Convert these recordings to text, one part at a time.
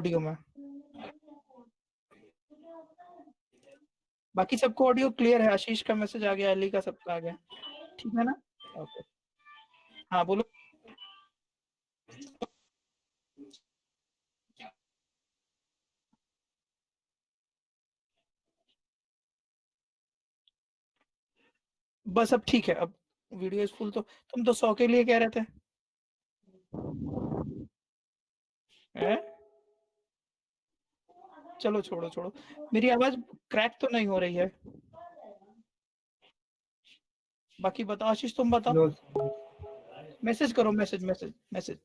Audio में? बाकी सबको ऑडियो क्लियर है? आशीष का मैसेज आ गया, अली का, सबका आ गया, ठीक है ना? ओके, हाँ बोलो। बस अब ठीक है, अब वीडियो इज फुल। तो तुम तो 100 के लिए कह रहे थे हैं? चलो छोड़ो छोड़ो, मेरी आवाज क्रैक तो नहीं हो रही है? बाकी बताओ, आशीष तुम बताओ। नो मैसेज करो, message message message.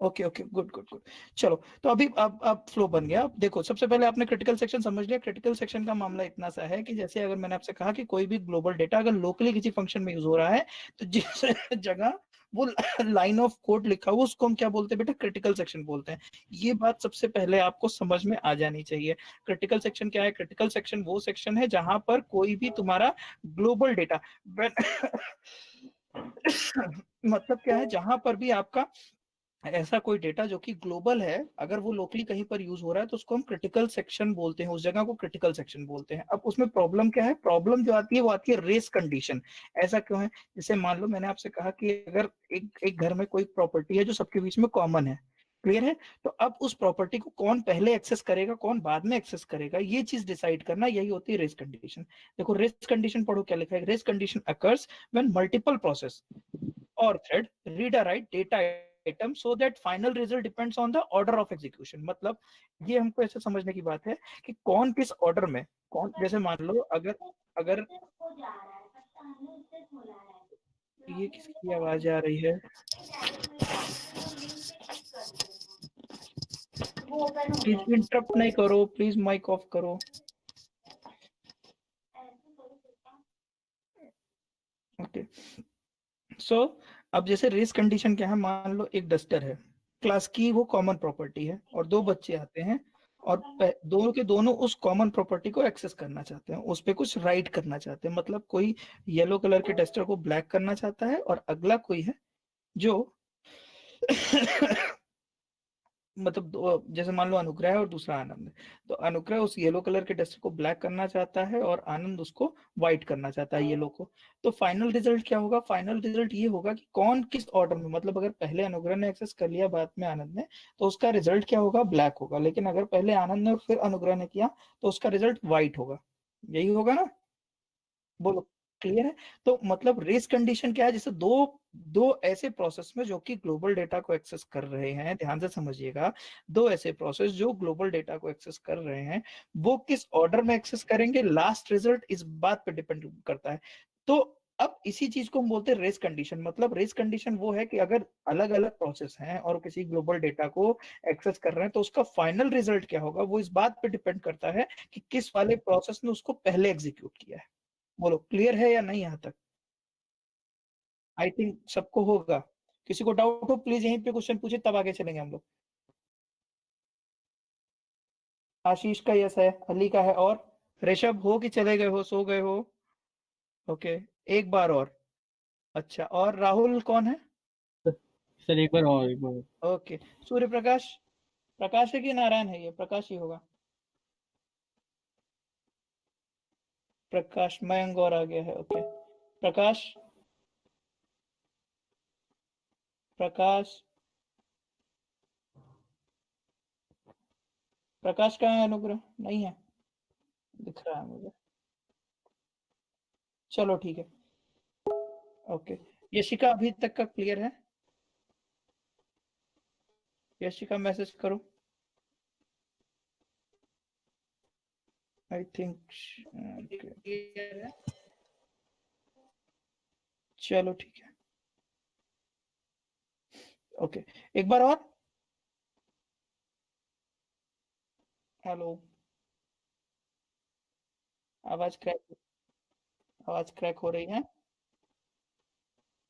Okay okay, good good good. चलो, तो अभी अब फ्लो बन गया। अब देखो, सबसे पहले आपने क्रिटिकल सेक्शन समझ लिया। क्रिटिकल सेक्शन का मामला इतना सा है कि जैसे अगर मैंने आपसे कहा कि कोई भी ग्लोबल डेटा अगर लोकली किसी फंक्शन में यूज हो रहा है, तो जिस जगह वो लाइन ऑफ कोड लिखा हुआ उसको हम क्या बोलते हैं बेटा? क्रिटिकल सेक्शन बोलते हैं। ये बात सबसे पहले आपको समझ में आ जानी चाहिए। क्रिटिकल सेक्शन क्या है? क्रिटिकल सेक्शन वो सेक्शन है जहां पर कोई भी तुम्हारा ग्लोबल डेटा मतलब क्या है? जहां पर भी आपका ऐसा कोई डेटा जो कि ग्लोबल है, अगर वो लोकली कहीं पर यूज हो रहा है तो उसको हम क्रिटिकल सेक्शन बोलते हैं, उस जगह को क्रिटिकल सेक्शन बोलते हैं। अब उसमें प्रॉब्लम क्या है? प्रॉब्लम जो आती है वो आती है रेस कंडीशन। ऐसा क्यों है? जैसे मान लो मैंने आपसे कहा कि अगर एक एक घर में कोई प्रॉपर्टी है जो सबके बीच में कॉमन है, क्लियर है? तो अब उस प्रॉपर्टी को कौन पहले एक्सेस करेगा, कौन बाद में एक्सेस करेगा, ये चीज डिसाइड करना, यही होती है रेस कंडीशन। देखो, रेस कंडीशन पढ़ो, क्या लिखा है? Race condition occurs when multiple process or thread read or write data item so that final result depends on the order of execution। मतलब ये हमको ऐसे समझने की बात है कि कौन किस ऑर्डर में, कौन, जैसे मान लो अगर अगर ये किसकी आवाज आ रही है? प्लीज इंटरप्ट नहीं करो, प्लीज माइक ऑफ करो। ओके, सो अब जैसे रेस कंडीशन क्या है? मान लो एक डस्टर है, क्लास की वो कॉमन प्रॉपर्टी है, और दो बच्चे आते हैं और दोनों के दोनों उस कॉमन प्रॉपर्टी को एक्सेस करना चाहते हैं, उस पर कुछ राइट करना चाहते हैं। मतलब कोई येलो कलर के डस्टर को ब्लैक करना चाहता है, और अगला कोई है जो मतलब जैसे मान लो अनुग्रह है और दूसरा आनंद है, तो अनुग्रह उस येलो कलर के डस्टर को ब्लैक करना चाहता है और आनंद उसको व्हाइट करना चाहता है, येलो को। तो फाइनल रिजल्ट क्या होगा? फाइनल रिजल्ट ये होगा कि कौन किस ऑर्डर में, मतलब अगर पहले अनुग्रह ने एक्सेस कर लिया बाद में आनंद ने, तो उसका रिजल्ट क्या होगा? ब्लैक होगा। लेकिन अगर पहले आनंद ने और फिर अनुग्रह ने किया तो उसका रिजल्ट व्हाइट होगा। यही होगा ना? बोलो, क्लियर है? तो मतलब रेस कंडीशन क्या है? जैसे दो दो ऐसे प्रोसेस में जो कि ग्लोबल डेटा को एक्सेस कर रहे हैं, ध्यान से समझिएगा, दो ऐसे प्रोसेस जो ग्लोबल डेटा को एक्सेस कर रहे हैं, वो किस ऑर्डर में एक्सेस करेंगे, लास्ट रिजल्ट इस बात पे डिपेंड करता है। तो अब इसी चीज को हम बोलते हैं रेस कंडीशन। मतलब रेस कंडीशन वो है कि अगर अलग अलग प्रोसेस हैं और किसी ग्लोबल डेटा को एक्सेस कर रहे हैं, तो उसका फाइनल रिजल्ट क्या होगा वो इस बात पे डिपेंड करता है कि किस वाले प्रोसेस ने उसको पहले एग्जीक्यूट किया है। बोलो, क्लियर है या नहीं यहां तक? आई थिंक सबको होगा। किसी को डाउट हो प्लीज यहीं पे क्वेश्चन पूछे, तब आगे चलेंगे हम लोग। आशीष का यस है, अली का है, और ऋषभ हो कि चले गए हो, सो गए हो? ओके, एक बार और। अच्छा, और राहुल कौन है? सर, एक बार और, एक बार। ओके, सूर्य प्रकाश। प्रकाश है कि नारायण है? ये प्रकाश ही होगा। प्रकाश, मयंक और आ गया है। ओके, प्रकाश, प्रकाश, प्रकाश कहाँ है? अनुग्रह नहीं है, दिख रहा है मुझे। चलो ठीक है, ओके। यशिका अभी तक का क्लियर है? यशिका मैसेज करो। आई थिंक चलो ठीक है, ओके। एक बार और। हेलो, आवाज क्रैक, आवाज क्रैक हो रही है।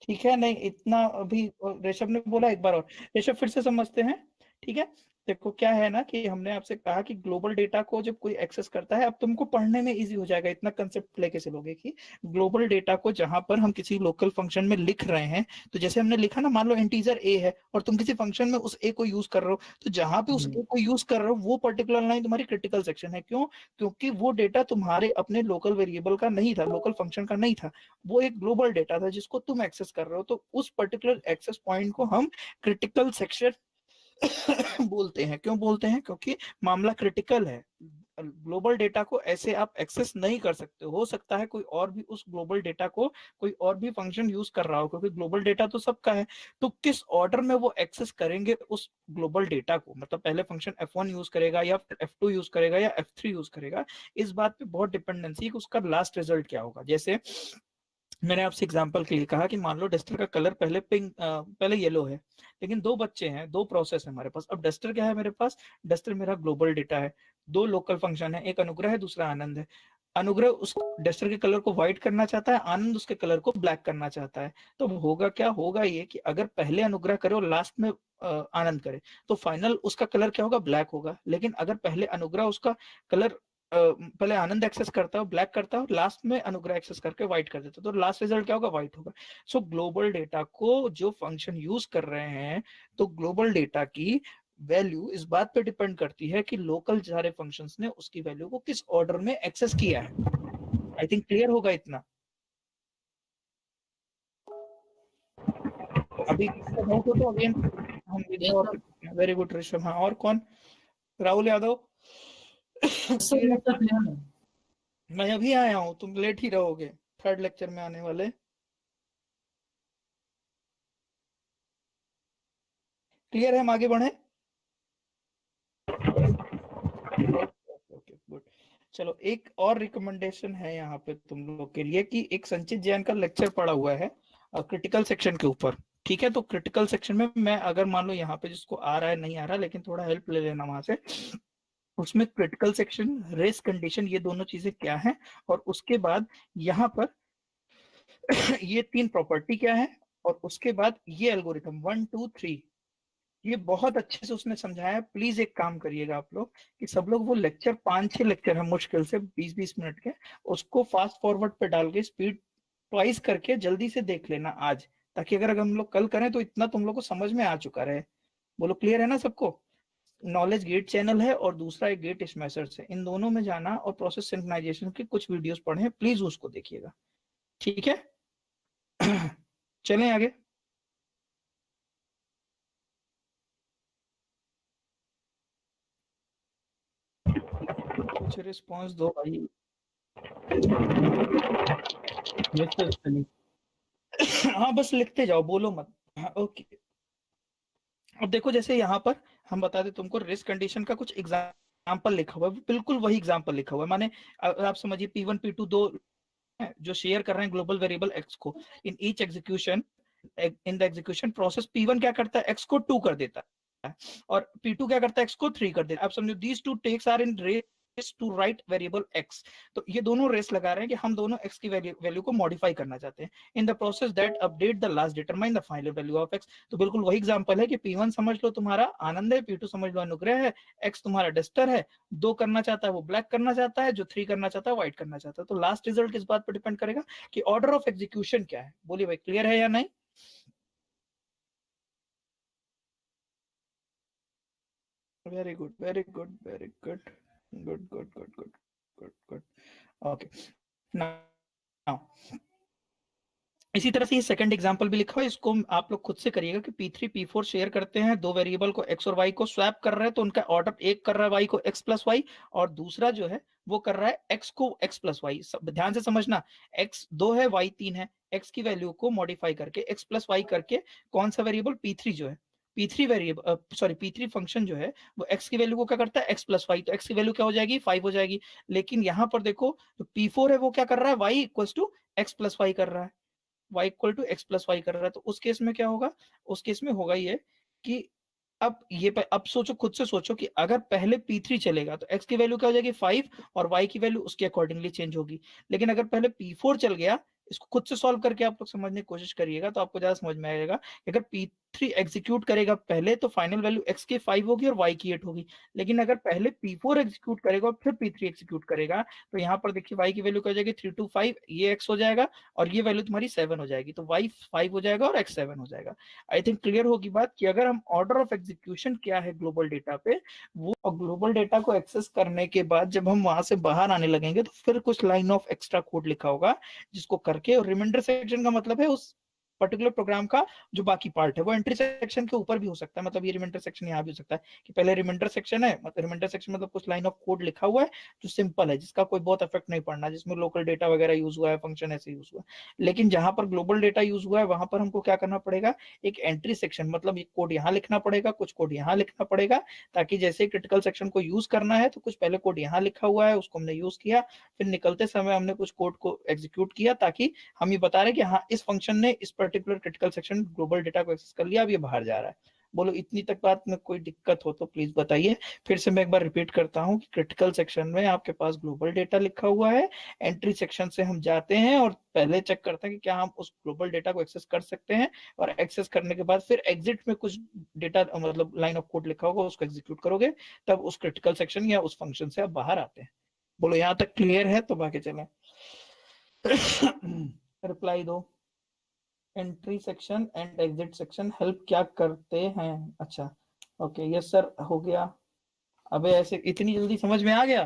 ठीक है, नहीं इतना अभी ऋषभ ने बोला, एक बार और। ऋषभ फिर से समझते हैं, ठीक है? देखो क्या है ना कि हमने आपसे कहा कि ग्लोबल डेटा को जब कोई एक्सेस करता है, अब तुमको पढ़ने में इजी हो जाएगा, इतना कंसेप्ट लेके चलोगे कि ग्लोबल डेटा को जहां पर हम किसी लोकल फंक्शन में लिख रहे हैं, तो जैसे हमने लिखा ना, मान लो इंटीजर ए है और तुम किसी फंक्शन में उस ए को यूज कर रहे हो, तो जहां पे उस ए को यूज कर रहे हो वो पर्टिकुलर लाइन तुम्हारी क्रिटिकल सेक्शन है। क्यों? क्योंकि वो डेटा तुम्हारे अपने लोकल वेरिएबल का नहीं था, लोकल फंक्शन का नहीं था, वो एक ग्लोबल डेटा था जिसको तुम एक्सेस कर रहे हो। तो उस पर्टिकुलर एक्सेस पॉइंट को हम क्रिटिकल सेक्शन बोलते हैं। क्यों बोलते हैं? क्योंकि मामला क्रिटिकल है। ग्लोबल डेटा को ऐसे आप एक्सेस नहीं कर सकते। हो सकता है कोई और भी उस ग्लोबल डेटा को कोई और भी फंक्शन यूज कर रहा हो, क्योंकि ग्लोबल डेटा तो सबका है। तो किस ऑर्डर में वो एक्सेस करेंगे उस ग्लोबल डेटा को, मतलब पहले फंक्शन F1 यूज करेगा या फिर F2 यूज करेगा या F3 यूज करेगा, इस बात पे बहुत डिपेंडेंसी है कि उसका लास्ट रिजल्ट क्या होगा। जैसे मैंने आपसे एग्जांपल के लिए कहा कि मान लो डस्टर का कलर पहले पिंक पहले येलो है, लेकिन दो बच्चे हैं, दो प्रोसेस है हमारे पास। अब डस्टर क्या है मेरे पास? डस्टर मेरा ग्लोबल डेटा है, दो लोकल फंक्शन है, एक अनुग्रह है, दूसरा आनंद है। अनुग्रह उस डस्टर के कलर को व्हाइट करना चाहता है, आनंद उसके कलर को ब्लैक करना चाहता है। तो होगा क्या? होगा ये कि अगर पहले अनुग्रह करे और लास्ट में आनंद करे, तो फाइनल उसका कलर क्या होगा? ब्लैक होगा। लेकिन अगर पहले अनुग्रह उसका कलर पहले आनंद एक्सेस करता है, ब्लैक करता है, और लास्ट में अनुग्रह एक्सेस करके व्हाइट कर देता है, तो लास्ट रिजल्ट क्या होगा? व्हाइट होगा। सो ग्लोबल डेटा को जो फंक्शन यूज कर रहे हैं, तो ग्लोबल डेटा की वैल्यू इस बात पे डिपेंड करती है कि लोकल सारे फंक्शंस ने उसकी वैल्यू को किस ऑर्डर में एक्सेस किया है। आई थिंक क्लियर होगा इतना। अभी डाउट हो तो अगेन हम और वेरी गुड ऋषभ। हाँ, और कौन? राहुल यादव। मैं अभी आया हूँ, तुम लेट ही रहोगे, थर्ड लेक्चर में आने वाले। क्लियर है? हम आगे बढ़े? Okay good. चलो, एक और रिकमेंडेशन है यहाँ पे तुम लोग के लिए कि एक संचित जैन का लेक्चर पड़ा हुआ है क्रिटिकल सेक्शन के ऊपर। ठीक है, तो क्रिटिकल सेक्शन में मैं अगर मान लो यहाँ पे जिसको आ रहा है नहीं आ रहा, लेकिन थोड़ा हेल्प ले लेना वहां से। उसमें क्रिटिकल सेक्शन, रेस कंडीशन, ये दोनों चीजें क्या है, और उसके बाद यहाँ पर ये तीन प्रॉपर्टी क्या है, और उसके बाद ये एल्गोरिथम 1 2 3, ये बहुत अच्छे से उसने समझाया। प्लीज एक काम करिएगा आप लोग कि सब लोग वो लेक्चर, 5 6 लेक्चर है मुश्किल से 20 20 मिनट के, उसको फास्ट फॉरवर्ड पे डाल के स्पीड ट्वाइस करके जल्दी से देख लेना आज, ताकि अगर हम लोग कल करें तो इतना तुम लोग को समझ में आ चुका रहे। बोलो क्लियर है ना सबको? नॉलेज गेट चैनल है और दूसरा एक गेट स्मैशर्स है, इन दोनों में जाना और प्रोसेस सिंक्रोनाइजेशन के कुछ वीडियोस पढ़े, प्लीज उसको देखिएगा। ठीक है? चलें आगे। कुछ रिस्पॉन्स दो भाई। हाँ, बस लिखते जाओ, बोलो मत। हाँ, ओके। अब देखो, जैसे यहाँ पर हम बता दें तुमको, रिस्क कंडीशन का कुछ एग्जाम्पल लिखा हुआ है, बिल्कुल वही एग्जाम्पल लिखा हुआ है। माने आप समझिए, P1 P2 दो जो शेयर कर रहे हैं ग्लोबल वेरिएबल एक्स को, in each execution, in the execution process P1 क्या करता है? एक्स को 2 कर देता है, और P2 क्या करता है? एक्स को 3 कर देता है। आप समझो, these two tasks are in race to write variable x. तो ये दोनों रेस लगा रहे हैं कि हम दोनों एक्स की वैल्यू को मॉडिफाई करना चाहते हैं। In the process that update the last determine the final value of x. तो बिल्कुल वही एग्जांपल है कि P1 समझ लो तुम्हारा आनंद है, P2 समझ लो अनुग्रह है, एक्स तुम्हारा डस्टर है, 2 करना चाहता है वो ब्लैक करना चाहता है, जो 3 करना चाहता है व्हाइट करना चाहता है। तो लास्ट रिजल्ट किस बात पर डिपेंड करेगा कि ऑर्डर ऑफ एग्जीक्यूशन क्या है। बोलिए भाई, क्लियर है या नहीं? Very good, very good, very good, good good good good good good. Okay, now इसी तरह से ये सेकंड एग्जांपल भी लिखा हुआ है, इसको आप लोग खुद से करिएगा कि P3 P4 शेयर करते हैं, दो वेरिएबल को x और y को स्वैप कर रहे हैं, तो उनका ऑर्डर, एक कर रहा है y को x प्लस वाई, और दूसरा जो है वो कर रहा है x को x प्लस वाई। ध्यान से समझना, x 2 है, y 3 है, x की वैल्यू को मॉडिफाई करके x प्लस वाई करके, कौन सा वेरिएबल? P3 जो है, P3 variable, sorry P3 function जो है वो x की वैल्यू को क्या करता है? x plus y. तो x की वैल्यू क्या हो जाएगी? 5 हो जाएगी। लेकिन यहाँ पर देखो, जो P4 है वो क्या कर रहा है? y equal to x plus y कर रहा है, y equal to x plus y कर रहा है। तो उस केस में क्या होगा? उस केस में होगा ये कि अब सोचो, खुद से सोचो कि अगर पहले P3 चलेगा तो x की वैल्यू क्या हो जाएगी? 5, और y की वैल्यू उसके अकॉर्डिंगली चेंज होगी। लेकिन अगर पहले P4 चल गया इसको खुद से सॉल्व करके आप लोग समझने की कोशिश करिएगा तो आपको ज्यादा समझ में आएगा। अगर P3 एग्जीक्यूट करेगा पहले तो फाइनल वैल्यू x की 5 होगी और y की 8 होगी, लेकिन अगर पहले P4 एग्जीक्यूट करेगा और फिर P3 एग्जीक्यूट करेगा तो यहाँ पर देखिए y की वैल्यू क्या हो जाएगी 3 to 5, ये x हो जाएगा और ये वैल्यू तुम्हारी 7 हो जाएगी, तो y 5 हो जाएगा और x 7 हो जाएगा। आई थिंक क्लियर होगी बात कि अगर हम ऑर्डर ऑफ एग्जीक्यूशन क्या है ग्लोबल डेटा पे, वो ग्लोबल डेटा को एक्सेस करने के बाद जब हम वहां से बाहर आने लगेंगे तो फिर कुछ लाइन ऑफ एक्स्ट्रा कोड लिखा होगा जिसको करके, और रिमाइंडर सेक्शन का मतलब है उस पर्टिकुलर प्रोग्राम का जो बाकी पार्ट है वो एंट्री सेक्शन के ऊपर भी हो सकता है। मतलब ये रिमाइंडर सेक्शन यहाँ भी हो सकता है कि पहले रिमाइंडर सेक्शन है, मतलब रिमाइंडर सेक्शन मतलब कुछ लाइन ऑफ कोड लिखा हुआ है जो सिंपल है, जिसका कोई बहुत इफेक्ट नहीं पड़ना, जिसमें लोकल डेटा वगैरह यूज हुआ है, फंक्शन ऐसे यूज हुआ है। लेकिन जहां पर ग्लोबल डेटा यूज हुआ है वहां पर हमको क्या करना पड़ेगा, एक एंट्री सेक्शन, मतलब एक कोड यहाँ लिखना पड़ेगा, कुछ कोड यहाँ लिखना पड़ेगा, ताकि जैसे क्रिटिकल सेक्शन को यूज करना है तो कुछ पहले कोड यहाँ लिखा हुआ है उसको हमने यूज किया, फिर निकलते समय हमने कुछ कोड को एग्जीक्यूट किया, ताकि हम ये बता रहे हैं कि हाँ इस फंक्शन ने इस particular critical section global data को एक्सेस कर लिया, अब ये बाहर जा रहा है। बोलो इतनी तक बात में कोई दिक्कत हो तो प्लीज बताइए। फिर से मैं एक बार रिपीट करता हूँ कि क्रिटिकल सेक्शन में आपके पास ग्लोबल डेटा लिखा हुआ है, एंट्री सेक्शन से हम जाते हैं और पहले चेक करते हैं कि क्या हम उस ग्लोबल डेटा को एक्सेस कर सकते हैं, और एक्सेस करने के बाद फिर एग्जिट में कुछ डेटा मतलब लाइन ऑफ कोड लिखा होगा उसको एग्जीक्यूट करोगे, तब उस क्रिटिकल सेक्शन या उस फंक्शन से आप बाहर आते हैं। बोलो यहाँ तक क्लियर है तो बाकी चलें। रिप्लाई दो। Entry section and exit section help क्या करते हैं? अच्छा ओके यस सर हो गया। अबे ऐसे इतनी जल्दी समझ में आ गया?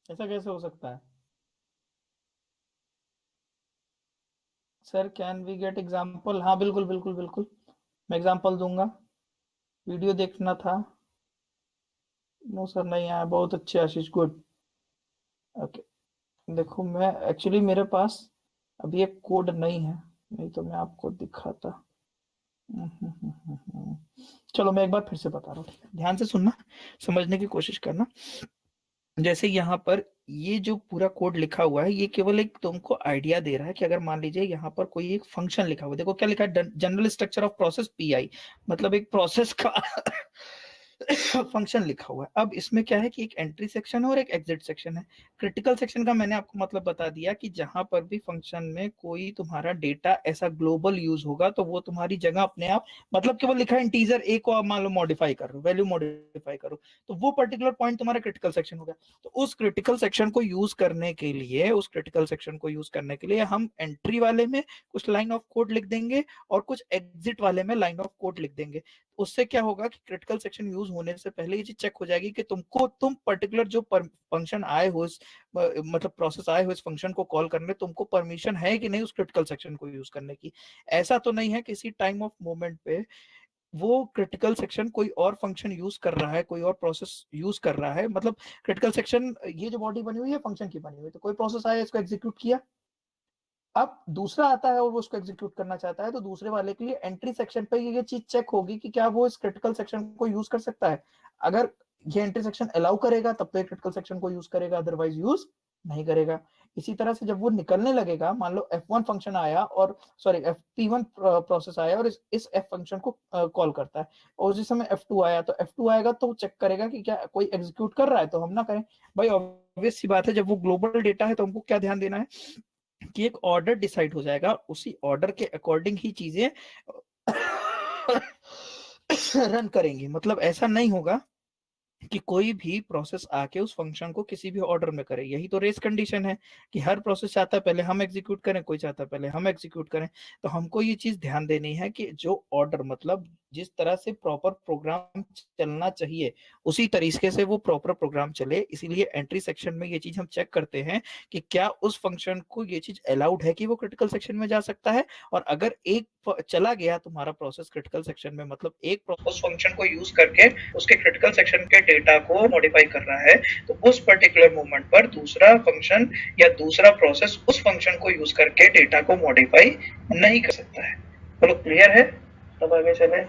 ऐसा कैसे हो सकता है sir? Can we get example? हाँ बिल्कुल बिल्कुल बिल्कुल, मैं एग्जांपल दूंगा। वीडियो देखना था? नो सर नहीं आया। बहुत अच्छे आशीष, गुड। ओके देखो मैं एक्चुअली मेरे पास अभी एक कोड नहीं है, नहीं तो मैं आपको दिखाता। चलो मैं एक बार फिर से बता रहा हूँ, ठीक है? ध्यान से सुनना, समझने की कोशिश करना। जैसे यहाँ पर ये जो पूरा कोड लिखा हुआ है ये केवल एक तुमको आइडिया दे रहा है कि अगर मान लीजिए यहाँ पर कोई एक फंक्शन लिखा हुआ है, देखो क्या लिखा है, general structure of process pi, मतलब एक प्रोसेस का फंक्शन लिखा हुआ है। अब इसमें क्या है कि एक एंट्री सेक्शन है और एक एग्जिट सेक्शन है। क्रिटिकल सेक्शन का मैंने आपको मतलब बता दिया कि जहां पर भी फंक्शन में कोई तुम्हारा डेटा ऐसा ग्लोबल यूज होगा तो वो तुम्हारी जगह अपने आप, मतलब केवल लिखा है इंटीजर ए को आप मान लो मॉडिफाई करो, वैल्यू मॉडिफाई करो, तो वो पर्टिकुलर पॉइंट तुम्हारा क्रिटिकल सेक्शन हो गया। तो उस क्रिटिकल सेक्शन को यूज करने के लिए, उस क्रिटिकल सेक्शन को यूज करने के लिए हम एंट्री वाले में कुछ लाइन ऑफ कोड लिख देंगे और कुछ एग्जिट वाले में लाइन ऑफ कोड लिख देंगे। उससे क्या होगा कि क्रिटिकल सेक्शन यूज होने से पहले ये चीज चेक हो जाएगी कि तुम पर्टिकुलर जो फंक्शन आए हो इस मतलब प्रोसेस आए हो इस फंक्शन को कॉल करने, तुमको परमिशन है कि नहीं उस क्रिटिकल सेक्शन को यूज करने की। ऐसा तो नहीं है किसी टाइम ऑफ मोमेंट पे वो क्रिटिकल सेक्शन कोई और फंक्शन यूज कर रहा है, कोई और प्रोसेस यूज कर रहा है, मतलब क्रिटिकल सेक्शन ये जो बॉडी बनी हुई है फंक्शन की बनी हुई है, तो कोई प्रोसेस आया इसको एग्जीक्यूट किया, अब दूसरा आता है और वो उसको एग्जीक्यूट करना चाहता है, तो दूसरे वाले के लिए एंट्री सेक्शन पे ये चीज चेक होगी कि क्या वो इस क्रिटिकल सेक्शन को यूज कर सकता है। अगर ये एंट्री सेक्शन अलाउ करेगा तब तो क्रिटिकल सेक्शन को यूज करेगा, अदरवाइज यूज नहीं करेगा। इसी तरह से जब वो निकलने लगेगा, मान लो F1 फंक्शन आया और सॉरी P1 प्रोसेस आया और इस F फंक्शन को कॉल करता है, और उसी समय F2 आया, तो F2 आएगा तो चेक करेगा कि क्या कोई एग्जीक्यूट कर रहा है, तो हम ना करें। भाई ऑब्वियस सी बात है, जब वो ग्लोबल डेटा है तो हमको क्या ध्यान देना है कि एक ऑर्डर डिसाइड हो जाएगा, उसी ऑर्डर के अकॉर्डिंग ही चीजें रन करेंगी। मतलब ऐसा नहीं होगा कि कोई भी प्रोसेस आके उस फंक्शन को किसी भी ऑर्डर में करे। यही तो रेस कंडीशन है कि हर प्रोसेस चाहता है पहले हम एग्जीक्यूट करें, कोई चाहता है पहले हम एग्जीक्यूट करें। तो हमको ये चीज ध्यान देनी है कि जो ऑर्डर, मतलब जिस तरह से प्रॉपर प्रोग्राम चलना चाहिए उसी तरीके से वो प्रॉपर प्रोग्राम चले। इसीलिए एंट्री सेक्शन में ये चीज हम चेक करते हैं कि क्या उस फंक्शन को ये चीज अलाउड है कि वो क्रिटिकल सेक्शन में जा सकता है, और अगर एक चला गया तुम्हारा प्रोसेस क्रिटिकल सेक्शन में, मतलब एक उस फंक्शन को यूज करके उसके क्रिटिकल सेक्शन के डेटा को मॉडिफाई कर रहा है, तो उस पर्टिकुलर मोमेंट पर दूसरा फंक्शन या दूसरा प्रोसेस उस फंक्शन को यूज करके डेटा को मॉडिफाई नहीं कर सकता है। बोलो क्लियर है? तब आगे चले।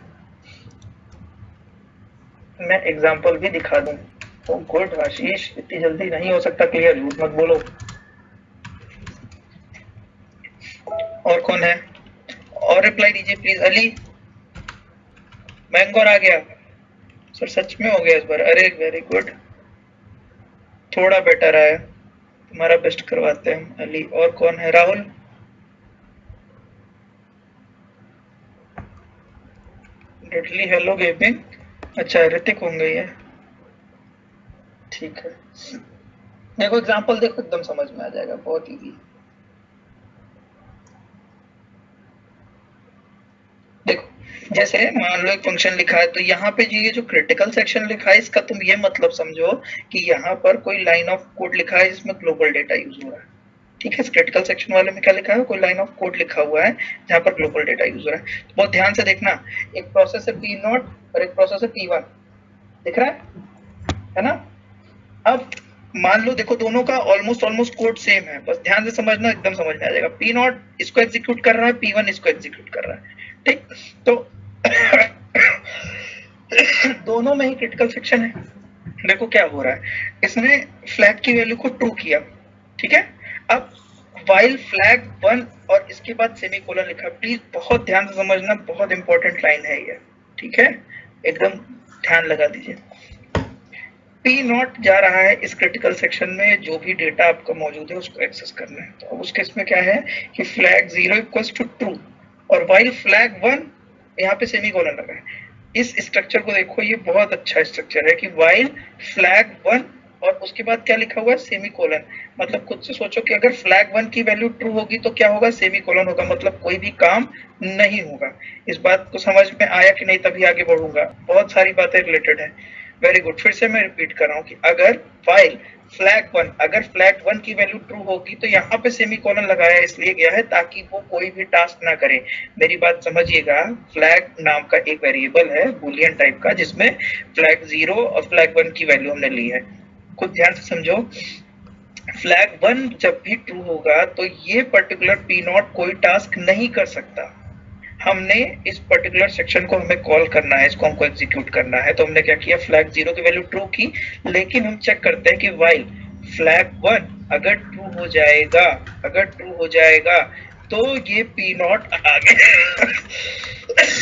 मैं एग्जांपल भी दिखा दूं। तो गुड आशीष, इतनी जल्दी नहीं हो सकता क्लियर, झूठ मत बोलो। और कौन है? और रिप्लाई दीजिए प्लीज। अली मैंगोर आ गया सर, सच में हो गया इस बार, अरे वेरी गुड। थोड़ा बेटर आया, तुम्हारा बेस्ट करवाते हैं अली। और कौन है? राहुल। Deadly hello gaming. अच्छा ऋतिक होंगे ये, ठीक है। देखो एग्जांपल देखो, एकदम समझ में आ जाएगा, बहुत इजी। देखो जैसे मान लो एक फंक्शन लिखा है, तो यहाँ पे ये जो क्रिटिकल सेक्शन लिखा है, इसका तुम ये मतलब समझो कि यहाँ पर कोई लाइन ऑफ कोड लिखा है जिसमें ग्लोबल डेटा यूज हो रहा है। ठीक है, क्रिटिकल सेक्शन वाले में क्या लिखा है? कोई लाइन ऑफ कोड लिखा हुआ है जहाँ पर ग्लोबल डेटा यूज हो रहा है। तो बहुत ध्यान से देखना, एक प्रोसेस है P0 और एक प्रोसेस है P1, दिख रहा है ना? अब मान लो देखो दोनों का ऑलमोस्ट कोड सेम है, बस ध्यान से समझना, एकदम समझ में आ जाएगा। P0 इसको एग्जीक्यूट कर रहा है, P1 इसको एग्जीक्यूट कर रहा है, ठीक। तो दोनों में ही क्रिटिकल सेक्शन है। देखो क्या हो रहा है, इसने फ्लैग की वैल्यू को ट्रू किया, ठीक है। अब वाइल फ्लैग 1 और इसके बाद सेमीकोलन लिखा। प्लीज बहुत ध्यान से समझना, बहुत इंपॉर्टेंट लाइन है ये, ठीक है, एकदम ध्यान लगा दीजिए। P0 जा रहा है इस क्रिटिकल सेक्शन में, जो भी डेटा आपका मौजूद है उसको एक्सेस करना है। तो अब उस केस में क्या है कि फ्लैग 0 इक्वल्स टू ट्रू और वाइल फ्लैग 1 यहाँ पे सेमीकोलन लगा है। इस स्ट्रक्चर को देखो, ये बहुत अच्छा स्ट्रक्चर है कि वाइल फ्लैग 1 और उसके बाद क्या लिखा हुआ है? सेमीकोलन। मतलब खुद से सोचो कि अगर फ्लैग 1 की वैल्यू ट्रू होगी तो क्या होगा? सेमीकोलन होगा, मतलब कोई भी काम नहीं होगा। इस बात को समझ में आया कि नहीं? तभी आगे बढ़ूंगा, बहुत सारी बातें रिलेटेड है। वेरी गुड, फिर से मैं रिपीट कर रहा हूँ कि अगर वाइल फ्लैग 1, अगर फ्लैग 1 की वैल्यू ट्रू होगी तो यहाँ पे सेमीकोलन लगाया इसलिए गया है ताकि वो कोई भी टास्क ना करे। मेरी बात समझिएगा, फ्लैग नाम का एक वेरिएबल है बूलियन टाइप का, जिसमें फ्लैग 0 और फ्लैग 1 की वैल्यू हमने ली है। खुद ध्यान से समझो, फ्लैग 1 जब भी ट्रू होगा तो ये पर्टिकुलर P0 कोई टास्क नहीं कर सकता। हमने इस पर्टिकुलर सेक्शन को हमें कॉल करना है, इसको हमको एग्जीक्यूट करना है। तो हमने क्या किया, फ्लैग 0 की वैल्यू ट्रू की, लेकिन हम चेक करते हैं कि वाइल फ्लैग 1 अगर ट्रू हो जाएगा, अगर ट्रू हो जाएगा तो ये P0 आगे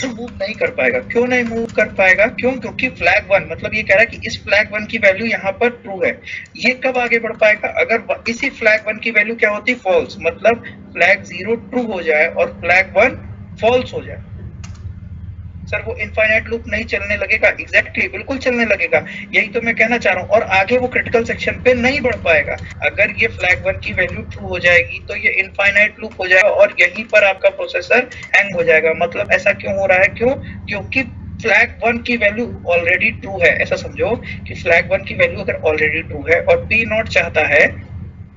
मूव नहीं कर पाएगा। क्यों नहीं मूव कर पाएगा? क्यों? क्योंकि फ्लैग 1 मतलब ये कह रहा है कि इस फ्लैग 1 की वैल्यू यहाँ पर ट्रू है। ये कब आगे बढ़ पाएगा? अगर इसी फ्लैग 1 की वैल्यू क्या होती? फॉल्स। मतलब फ्लैग 0 ट्रू हो जाए और फ्लैग 1 फॉल्स हो जाए। सर वो इनफाइनाइट लूप नहीं चलने लगेगा? एग्जैक्टली, बिल्कुल चलने लगेगा, यही तो मैं कहना चाह रहा हूँ। और आगे वो क्रिटिकल सेक्शन पे नहीं बढ़ पाएगा। अगर ये फ्लैग 1 की वैल्यू ट्रू हो जाएगी तो ये इनफाइनाइट लूप हो जाएगा और यहीं पर आपका प्रोसेसर हैंग हो जाएगा। मतलब ऐसा क्यों हो रहा है? क्यों? क्योंकि फ्लैग 1 की वैल्यू ऑलरेडी ट्रू है। ऐसा समझो कि फ्लैग 1 की वैल्यू अगर ऑलरेडी ट्रू है और P0 चाहता है,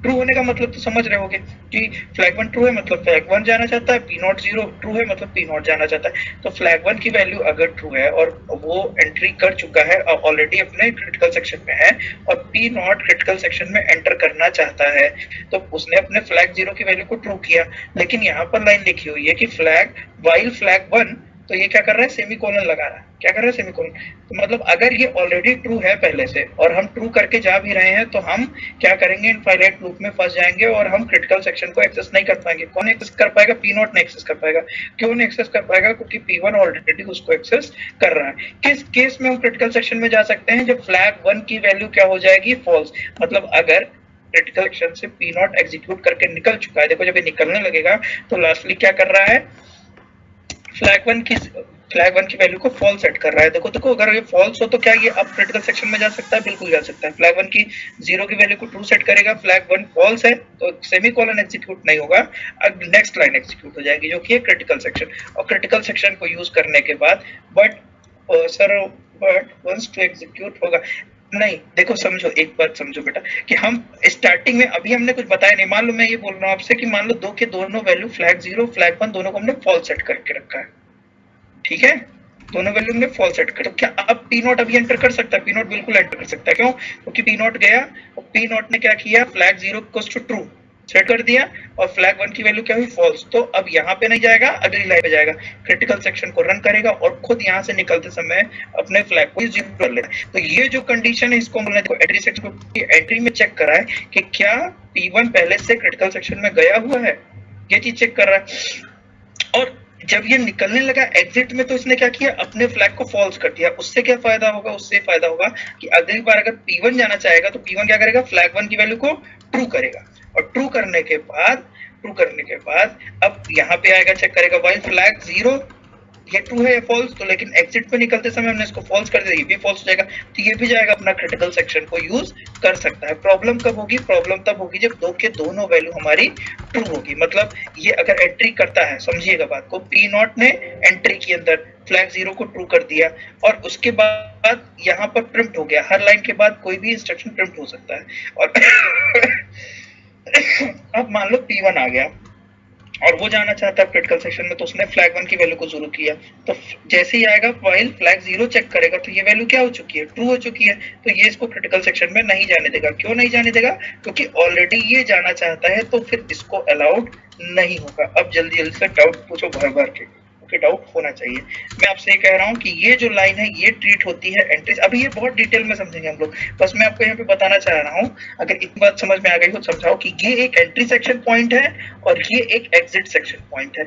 ट्रू होने का मतलब तो समझ रहे होगे कि फ्लैग 1 ट्रू है मतलब फ्लैग 1 जाना चाहता है, P0 0 ट्रू है मतलब P0 जाना चाहता है। तो फ्लैग 1 की वैल्यू अगर ट्रू है और वो एंट्री कर चुका है ऑलरेडी अपने क्रिटिकल सेक्शन में है और P0 क्रिटिकल सेक्शन में एंटर करना चाहता है, तो उसने अपने फ्लैग 0 की वैल्यू को ट्रू किया। लेकिन यहाँ पर लाइन लिखी हुई है कि फ्लैग वाइल फ्लैग 1, तो ये क्या कर रहा है? सेमीकोलन लगा रहा है। क्या कर रहा है? सेमीकोलन। तो मतलब अगर ये ऑलरेडी ट्रू है पहले से और हम ट्रू करके जा भी रहे हैं तो हम क्या करेंगे? इनफाइनाइट लूप में फंस जाएंगे और हम क्रिटिकल सेक्शन को एक्सेस नहीं कर पाएंगे। कौन एक्सेस कर पाएगा? P0 नहीं एक्सेस कर पाएगा। क्यों नहीं एक्सेस कर पाएगा? क्योंकि P1 ऑलरेडी उसको एक्सेस कर रहा है। किस केस में हम क्रिटिकल सेक्शन में जा सकते हैं? जब फ्लैग 1 की वैल्यू क्या हो जाएगी? फॉल्स। मतलब अगर क्रिटिकल सेक्शन से P0 एग्जीक्यूट करके निकल चुका है, देखो जब ये निकलने लगेगा तो लास्टली क्या कर रहा है? फ्लैग 1 की वैल्यू को फॉल्स सेट कर रहा है। देखो अगर ये फॉल्स हो तो क्या ये अब क्रिटिकल सेक्शन में जा सकता है? बिल्कुल जा सकता है। फ्लैग 1 की 0 की वैल्यू को ट्रू सेट करेगा, फ्लैग 1 फॉल्स है तो सेमीकोलन एग्जीक्यूट नहीं होगा, अब नेक्स्ट लाइन एग्जीक्यूट हो जाएगी जो कि है क्रिटिकल सेक्शन। और क्रिटिकल सेक्शन को यूज करने के बाद बट वंस टू एग्जीक्यूट होगा नहीं। देखो समझो, एक बात समझो बेटा कि हम स्टार्टिंग में अभी हमने कुछ बताया नहीं। मान लो मैं ये बोल रहा हूँ आपसे कि मान लो दो के दोनों वैल्यू फ्लैग 0 फ्लैग 1 दोनों को हमने फॉल्स सेट करके रखा है, ठीक है, दोनों वैल्यू में फॉल्स सेट कर। तो क्या अब P0 अभी एंटर कर सकता है? P0 बिल्कुल एंटर कर सकता है। क्यों? क्योंकि P0 गया और P0 ने क्या किया? Flag 0 equals to true set कर दिया और फ्लैग 1 की वैल्यू क्या हुई? फॉल्स। तो अब यहाँ पे नहीं जाएगा, अगली लाइन पे जाएगा, क्रिटिकल सेक्शन को रन करेगा और खुद यहाँ से निकलते समय अपने फ्लैग को 0 कर लेगा। तो ये जो कंडीशन है इसको हमने देखो एंट्री सेक्शन को एंट्री में चेक करा है कि क्या P1 पहले से क्रिटिकल सेक्शन में गया हुआ है, ये चीज चेक कर रहा है। और जब ये निकलने लगा एग्जिट में तो इसने क्या किया, अपने फ्लैग को फॉल्स कर दिया। उससे क्या फायदा होगा, उससे फायदा होगा कि अगली बार अगर P1 जाना चाहेगा तो P1 क्या करेगा, फ्लैग 1 की वैल्यू को ट्रू करेगा, और ट्रू करने के बाद अब यहाँ पे आएगा, चेक करेगा वाइल फ्लैग 0 ये ट्रू है या फॉल्स, तो लेकिन एग्जिट पे निकलते समय हमने इसको फॉल्स कर दिया, ये भी फॉल्स हो जाएगा, तो ये भी जाएगा अपना क्रिटिकल सेक्शन को यूज कर सकता है। प्रॉब्लम कब होगी, प्रॉब्लम तब होगी जब दो के दोनों वैल्यू हमारी ट्रू होगी। मतलब ये अगर एंट्री करता है, समझिएगा बात को, P0 ने एंट्री के अंदर फ्लैग 0 को ट्रू कर दिया और उसके बाद यहाँ पर प्रिंट हो गया, हर लाइन के बाद कोई भी इंस्ट्रक्शन प्रिंट हो सकता है। और अब मान लो P1 आ गया और वो जाना चाहता है क्रिटिकल सेक्शन में, तो उसने फ्लैग 1 की वैल्यू को 0 किया, तो जैसे ही आएगा वाइल फ्लैग 0 चेक करेगा तो ये वैल्यू क्या हो चुकी है, ट्रू हो चुकी है, तो ये इसको क्रिटिकल सेक्शन में नहीं जाने देगा। क्यों नहीं जाने देगा, क्योंकि ऑलरेडी ये जाना चाहता है, तो फिर इसको अलाउड नहीं होगा। अब जल्दी जल्दी से डाउट पूछो भर भर के, ओके, डाउट होना चाहिए। मैं आपसे ये कह रहा हूँ कि ये जो लाइन है ये ट्रीट होती है एंट्रीज। अभी ये बहुत डिटेल में समझेंगे हम लोग, बस मैं आपको यहाँ पे बताना चाह रहा हूँ, अगर इतनी बात समझ में आ गई हो समझाओ कि ये एक एंट्री सेक्शन पॉइंट है और ये एक एग्जिट सेक्शन पॉइंट है।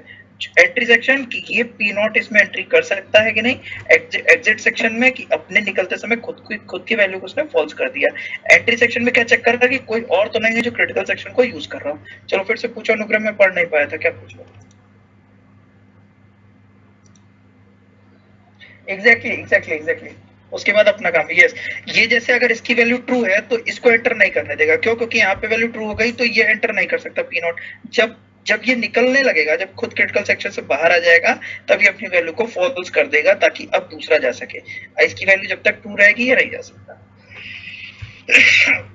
एंट्री सेक्शन कि ये P0 इसमें एंट्री कर सकता है कि नहीं, एग्जिट सेक्शन में कि अपने निकलते समय खुद की वैल्यू को उसने फॉल्स कर दिया। एंट्री सेक्शन में क्या चेक कर रहा है कि कोई और तो नहीं है जो क्रिटिकल सेक्शन को यूज कर रहा हूँ। चलो फिर से पूछो अनुग्रह, में पढ़ नहीं पाया था, क्या पूछो। एग्जैक्टली उसके बाद अपना काम। यस, ये जैसे अगर इसकी वैल्यू ट्रू है तो इसको एंटर नहीं करने देगा। क्यों, क्योंकि यहाँ पे वैल्यू ट्रू हो गई तो ये एंटर नहीं कर सकता P0। जब ये निकलने लगेगा, जब खुद क्रिटिकल सेक्शन से बाहर आ जाएगा, तब ये अपनी वैल्यू को फॉल्स कर देगा ताकि अब दूसरा जा सके। इसकी वैल्यू जब तक ट्रू रहेगी ये नहीं जा सकता।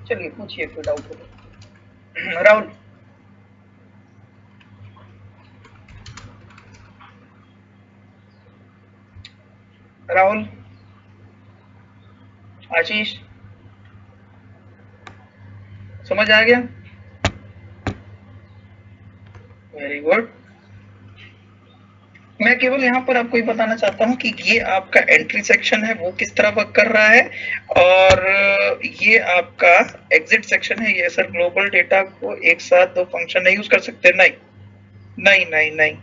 चलिए पूछिए, कोई डाउट हो। राहुल, राहुल, आशीष, समझ आ गया? Very good. मैं केवल यहाँ पर आपको ये बताना चाहता हूँ कि ये आपका एंट्री सेक्शन है वो किस तरह वर्क कर रहा है, और ये आपका एग्जिट सेक्शन है। ये सर ग्लोबल डेटा को एक साथ दो फंक्शन नहीं यूज कर सकते, नहीं नहीं नहीं नहीं,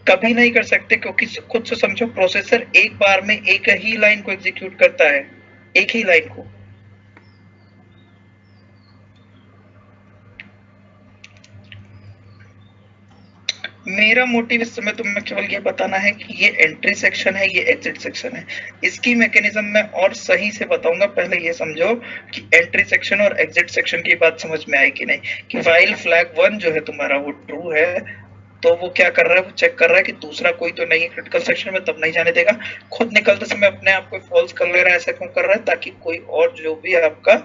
कभी नहीं कर सकते, क्योंकि खुद से समझो, प्रोसेसर एक बार में एक ही लाइन को एग्जीक्यूट करता है, एक ही लाइन को। मेरा मोटिव इस समय तुम्हें केवल ये बताना है कि ये एंट्री सेक्शन है, ये एग्जिट सेक्शन है। इसकी मैकेनिज्म मैं और सही से बताऊंगा, पहले ये समझो कि एंट्री सेक्शन और एग्जिट सेक्शन की बात समझ में आई कि नहीं। कि वाइल फ्लैग 1 जो है तुम्हारा वो ट्रू है, तो वो क्या कर रहा है, वो चेक कर रहा है कि दूसरा कोई तो नहीं है क्रिटिकल सेक्शन में, तब नहीं जाने देगा। खुद निकलते समय अपने आप को फॉल्स कर ले रहा है। ऐसा क्यों कर रहा है, ताकि कोई और जो भी आपका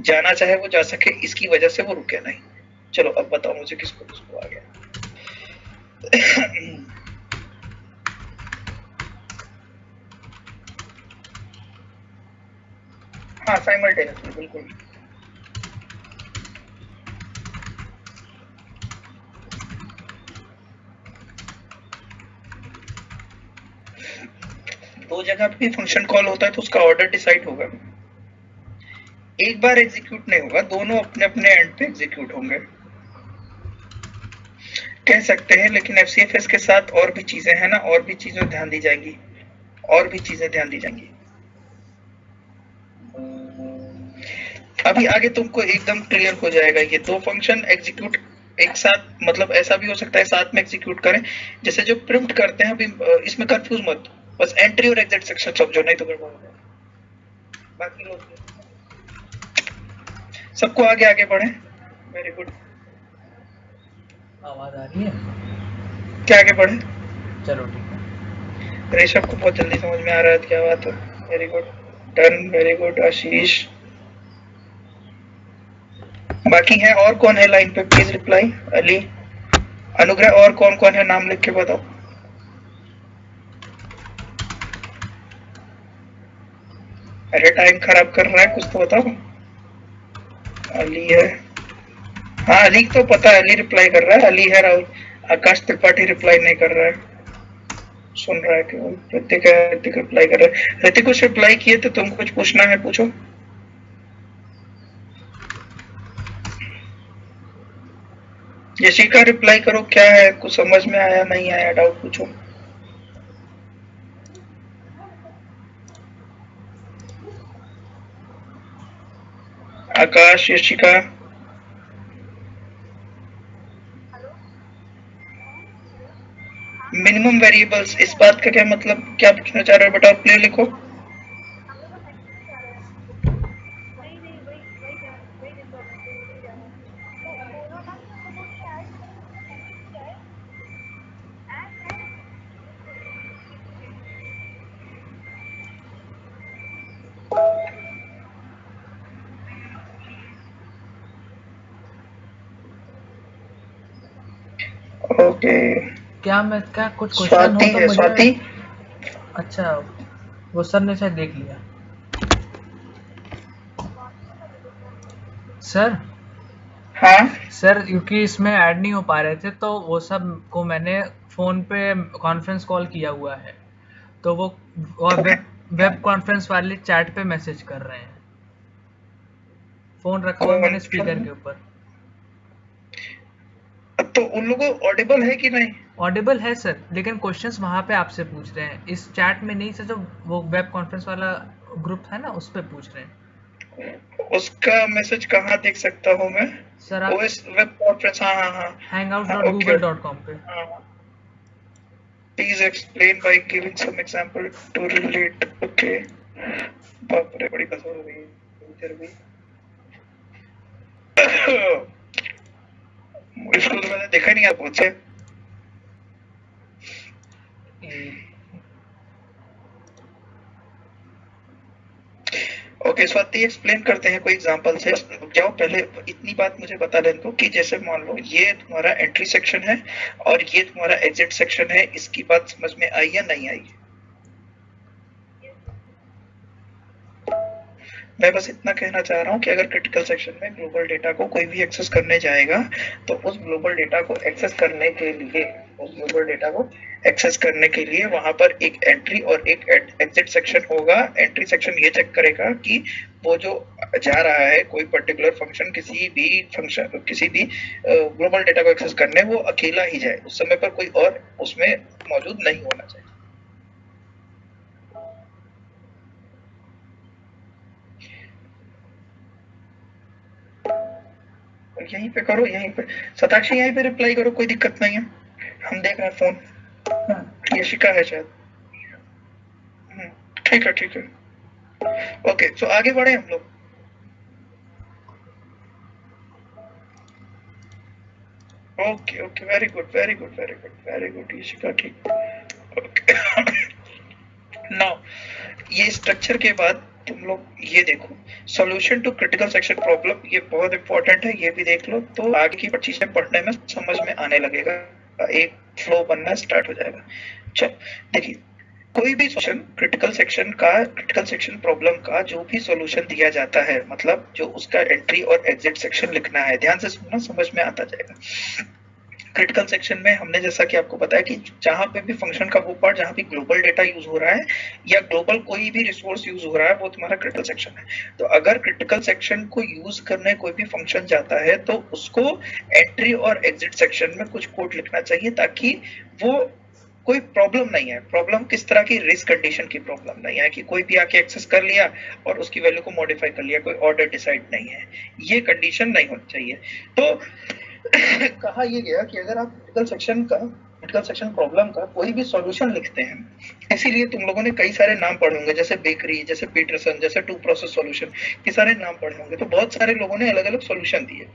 जाना चाहे वो जा सके, इसकी वजह से वो रुके नहीं। चलो अब बताओ मुझे किसको किसको आ गया। हाँ, साइमल्टेनियसली, बिल्कुल। दो जगह पे फंक्शन कॉल होता है तो उसका ऑर्डर डिसाइड होगा, एक बार एग्जीक्यूट नहीं होगा, दोनों अपने अपने एंड पे एग्जीक्यूट होंगे, कह सकते हैं। लेकिन FCFS के साथ और भी चीजें हैं ना, और भी चीजें ध्यान दी जाएंगी, और भी चीजें ध्यान दी जाएंगी। अभी आगे तुमको एकदम क्लियर हो जाएगा। ये दो फंक्शन एग्जीक्यूट एक साथ, मतलब ऐसा भी हो सकता है साथ में एग्जीक्यूट करें, जैसे जो प्रिंट करते हैं। अभी इसमें कंफ्यूज मत, बस एंट्री और एग्जिट सेक्शन समझो, नहीं तो गड़बड़ हो जाएगा। बाकी लोग सबको आगे आगे बढ़े। Very good. आवाज आ रही है? क्या आगे बढ़े? चलो ठीक है। ऋषभ को बहुत जल्दी समझ में आ रहा है, क्या बात है। Very good, done, very good. Ashish, बाकी है और कौन है लाइन पे, प्लीज रिप्लाई। अली, अनुग्रह, और कौन कौन है, नाम लिख के बताओ। अरे टाइम खराब कर रहा है, कुछ तो बताओ। अली है, हाँ अली तो पता है, अली रिप्लाई कर रहा है। अली है। राहुल, आकाश त्रिपाठी रिप्लाई नहीं कर रहा है, सुन रहा है केवल। ऋतिक है, ऋतिक रिप्लाई कर रहा है। ऋतिक कुछ रिप्लाई किए तो तुम कुछ पूछना है, पूछो। यशिका रिप्लाई करो, क्या है, कुछ समझ में आया नहीं आया, डाउट पूछो। आकाश, यशिका। मिनिमम वेरिएबल्स, इस बात का क्या मतलब, क्या पूछना चाह रहे हो बेटा, प्ले लिखो। ओके। क्या कुछ क्वेश्चन हो स्वाति तो है, मुझे। स्वाति। अच्छा, वो सर ने शायद देख लिया। सर हाँ। सर क्योंकि इसमें ऐड नहीं हो पा रहे थे तो वो सब को मैंने फ़ोन पे कॉन्फ्रेंस कॉल किया हुआ है, तो वो और ओके। वेब कॉन्फ्रेंस वाले चैट पे मैसेज कर रहे हैं। फ़ोन रखा हुआ है मैंने स्पीकर के ऊपर। तो उन लोगों को ऑडिबल है कि नहीं? ऑडिबल है सर, लेकिन क्वेश्चंस वहाँ पे आपसे पूछ रहे हैं, इस चैट में नहीं सर, जो वो वेब कॉन्फ्रेंस वाला ग्रुप है ना उस पे पूछ रहे हैं। उसका मैसेज कहाँ देख सकता हूँ मैं? सर आप ओएस वेब कॉन्फ्रेंस, हाँ हाँ हाँ। हैंगआउट हाँ, dot okay Google okay. Dot com पे। हाँ हाँ। Please explain by giving some example to relate. Okay. बाप रे, बड़ी कसर हो गई इधर भी। इसको तो मैंने देखा ही नहीं, आप पूछे। ओके स्वाति, एक्सप्लेन करते हैं कोई एग्जांपल से। जाओ पहले इतनी बात मुझे बता लेने दो कि जैसे मान लो ये तुम्हारा एंट्री सेक्शन है और ये तुम्हारा एग्जिट सेक्शन है, इसकी बात समझ में आई या नहीं आई? मैं बस इतना कहना चाह रहा हूँ कि अगर क्रिटिकल सेक्शन में ग्लोबल डेटा को कोई भी एक्सेस करने जाएगा तो उस ग्लोबल डेटा को एक्सेस करने के लिए वहां पर एक एंट्री और एक एग्जिट सेक्शन होगा। एंट्री सेक्शन ये चेक करेगा कि वो जो जा रहा है कोई पर्टिकुलर फंक्शन, किसी भी ग्लोबल डेटा को एक्सेस करने, वो अकेला ही जाए, उस समय पर कोई और उसमें मौजूद नहीं होना चाहिए। यहीं पे करो, यहीं पे सताक्षी, यहीं पे रिप्लाई करो, कोई दिक्कत नहीं है। हम देख रहे हैं फोन। हाँ, यशिका है शायद। ठीक है ठीक है। ओके, तो आगे बढ़े हम लोग। Okay okay, very good very good very good very good Yashika, ठीक। ओके। नाउ ये स्ट्रक्चर के बाद तुम लोग ये देखो, solution to critical section problem, ये बहुत इंपॉर्टेंट है, ये भी देख लो तो आगे की चीजें पढ़ने में समझ में आने लगेगा, एक फ्लो बनना स्टार्ट हो जाएगा। चलो देखिए, कोई भी सॉल्यूशन क्रिटिकल सेक्शन प्रॉब्लम का जो भी सॉल्यूशन दिया जाता है, मतलब जो उसका एंट्री और एग्जिट सेक्शन लिखना है, ध्यान से सुनना, समझ में आता जाएगा। क्रिटिकल सेक्शन में हमने जैसा कि आपको बताया कि जहां पे भी फंक्शन का वो पार्ट जहां भी ग्लोबल डेटा यूज हो रहा है या ग्लोबल कोई भी रिसोर्स यूज हो रहा है, वो तुम्हारा क्रिटिकल सेक्शन है। तो अगर क्रिटिकल सेक्शन को यूज करने कोई भी फंक्शन जाता है तो उसको एंट्री और एग्जिट सेक्शन में कुछ कोड लिखना चाहिए, ताकि वो कोई प्रॉब्लम नहीं है। प्रॉब्लम किस तरह की, रेस कंडीशन की प्रॉब्लम नहीं है कि कोई भी आके एक्सेस कर लिया और उसकी वैल्यू को मॉडिफाई कर लिया, कोई ऑर्डर डिसाइड नहीं है, ये कंडीशन नहीं होनी चाहिए। तो कहा यह गया कि अगर आप क्रिटिकल सेक्शन प्रॉब्लम का कोई भी सॉल्यूशन लिखते हैं, इसीलिए तुम लोगों ने कई सारे नाम पढ़े होंगे, जैसे बेकरी, जैसे पीटरसन, जैसे टू प्रोसेस सॉल्यूशन, ये सारे नाम पढ़े होंगे। तो बहुत सारे लोगों ने अलग अलग सॉल्यूशन दिए।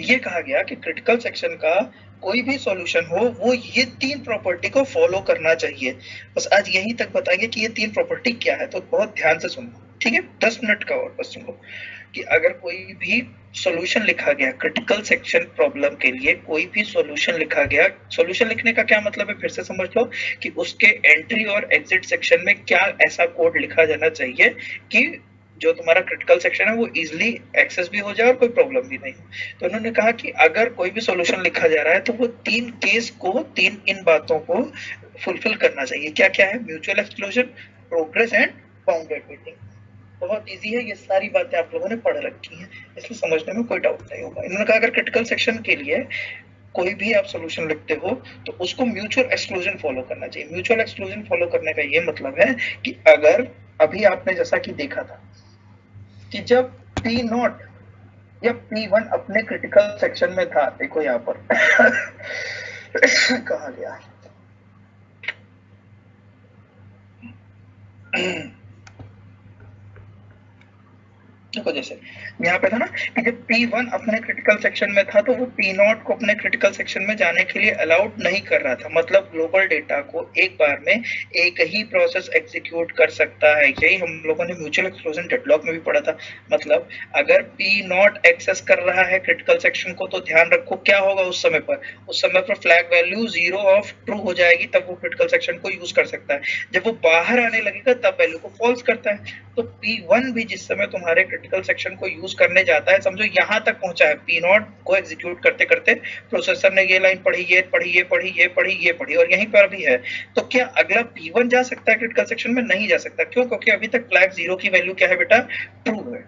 ये कहा गया कि क्रिटिकल सेक्शन का कोई भी सॉल्यूशन हो, वो ये 3 प्रॉपर्टी को फॉलो करना चाहिए। बस आज यहीं तक बताएंगे कि ये 3 प्रॉपर्टी क्या है, तो बहुत ध्यान से सुनना, ठीक है? 10 मिनट का और बस सुनो कि अगर कोई भी सॉल्यूशन लिखा गया क्रिटिकल सेक्शन प्रॉब्लम के लिए, कोई भी सॉल्यूशन लिखा गया, सॉल्यूशन लिखने का क्या मतलब है, फिर से समझ लो कि उसके एंट्री और एग्जिट सेक्शन में क्या ऐसा कोड लिखा जाना चाहिए कि जो तुम्हारा क्रिटिकल सेक्शन है वो इजिली एक्सेस भी हो जाए और कोई प्रॉब्लम भी नहीं हो। तो उन्होंने कहा कि अगर कोई भी सॉल्यूशन लिखा जा रहा है तो वो 3 केस को, 3 इन बातों को फुलफिल करना चाहिए। क्या क्या है? Mutual exclusion, progress and bounded waiting. बहुत इजी है, ये सारी बातें आप लोगों ने पढ़ रखी हैं, इसलिए समझने में कोई डाउट नहीं होगा। इन्होंने कहा अगर क्रिटिकल सेक्शन के लिए कोई भी आप सॉल्यूशन लिखते हो तो उसको म्यूचुअल एक्सक्लूजन फॉलो करना चाहिए। म्यूचुअल एक्सक्लूजन फॉलो करने का ये मतलब है कि अगर अभी आपने जैसा कि देखा था कि जब पी नॉट या P1 अपने क्रिटिकल सेक्शन में था, देखो यहाँ पर कहा गया देखो जैसे यहाँ पे था ना कि जब P1 अपने क्रिटिकल सेक्शन में था तो वो P0 को अपने क्रिटिकल सेक्शन में जाने के लिए अलाउड नहीं कर रहा था। मतलब ग्लोबल डेटा को एक बार में एक ही प्रोसेस एग्जीक्यूट कर सकता है। यही हम लोगों ने म्यूचुअल एक्सक्लूजन डेडलॉक में भी पढ़ा था। मतलब अगर P0 एक्सेस कर रहा है क्रिटिकल सेक्शन को तो ध्यान रखो क्या होगा उस समय पर फ्लैग वैल्यू 0 ऑफ ट्रू हो जाएगी, तब वो क्रिटिकल सेक्शन को यूज कर सकता है। जब वो बाहर आने लगेगा तब वैल्यू को फॉल्स करता है। तो P1 भी जिस समय तुम्हारे क्रिटिकल सेक्शन को यूज करने जाता है, समझो यहाँ तक पहुंचा है, P0 को एग्जीक्यूट करते करते प्रोसेसर ने ये लाइन पढ़ी, ये पढ़ी, ये पढ़ी, ये पढ़ी, ये पढ़ी और यहीं पर भी है। तो क्या अगला P1 जा सकता है क्रिटिकल सेक्शन में? नहीं जा सकता। क्यों? क्योंकि अभी तक फ्लैग 0 की वैल्यू क्या है बेटा? ट्रू है।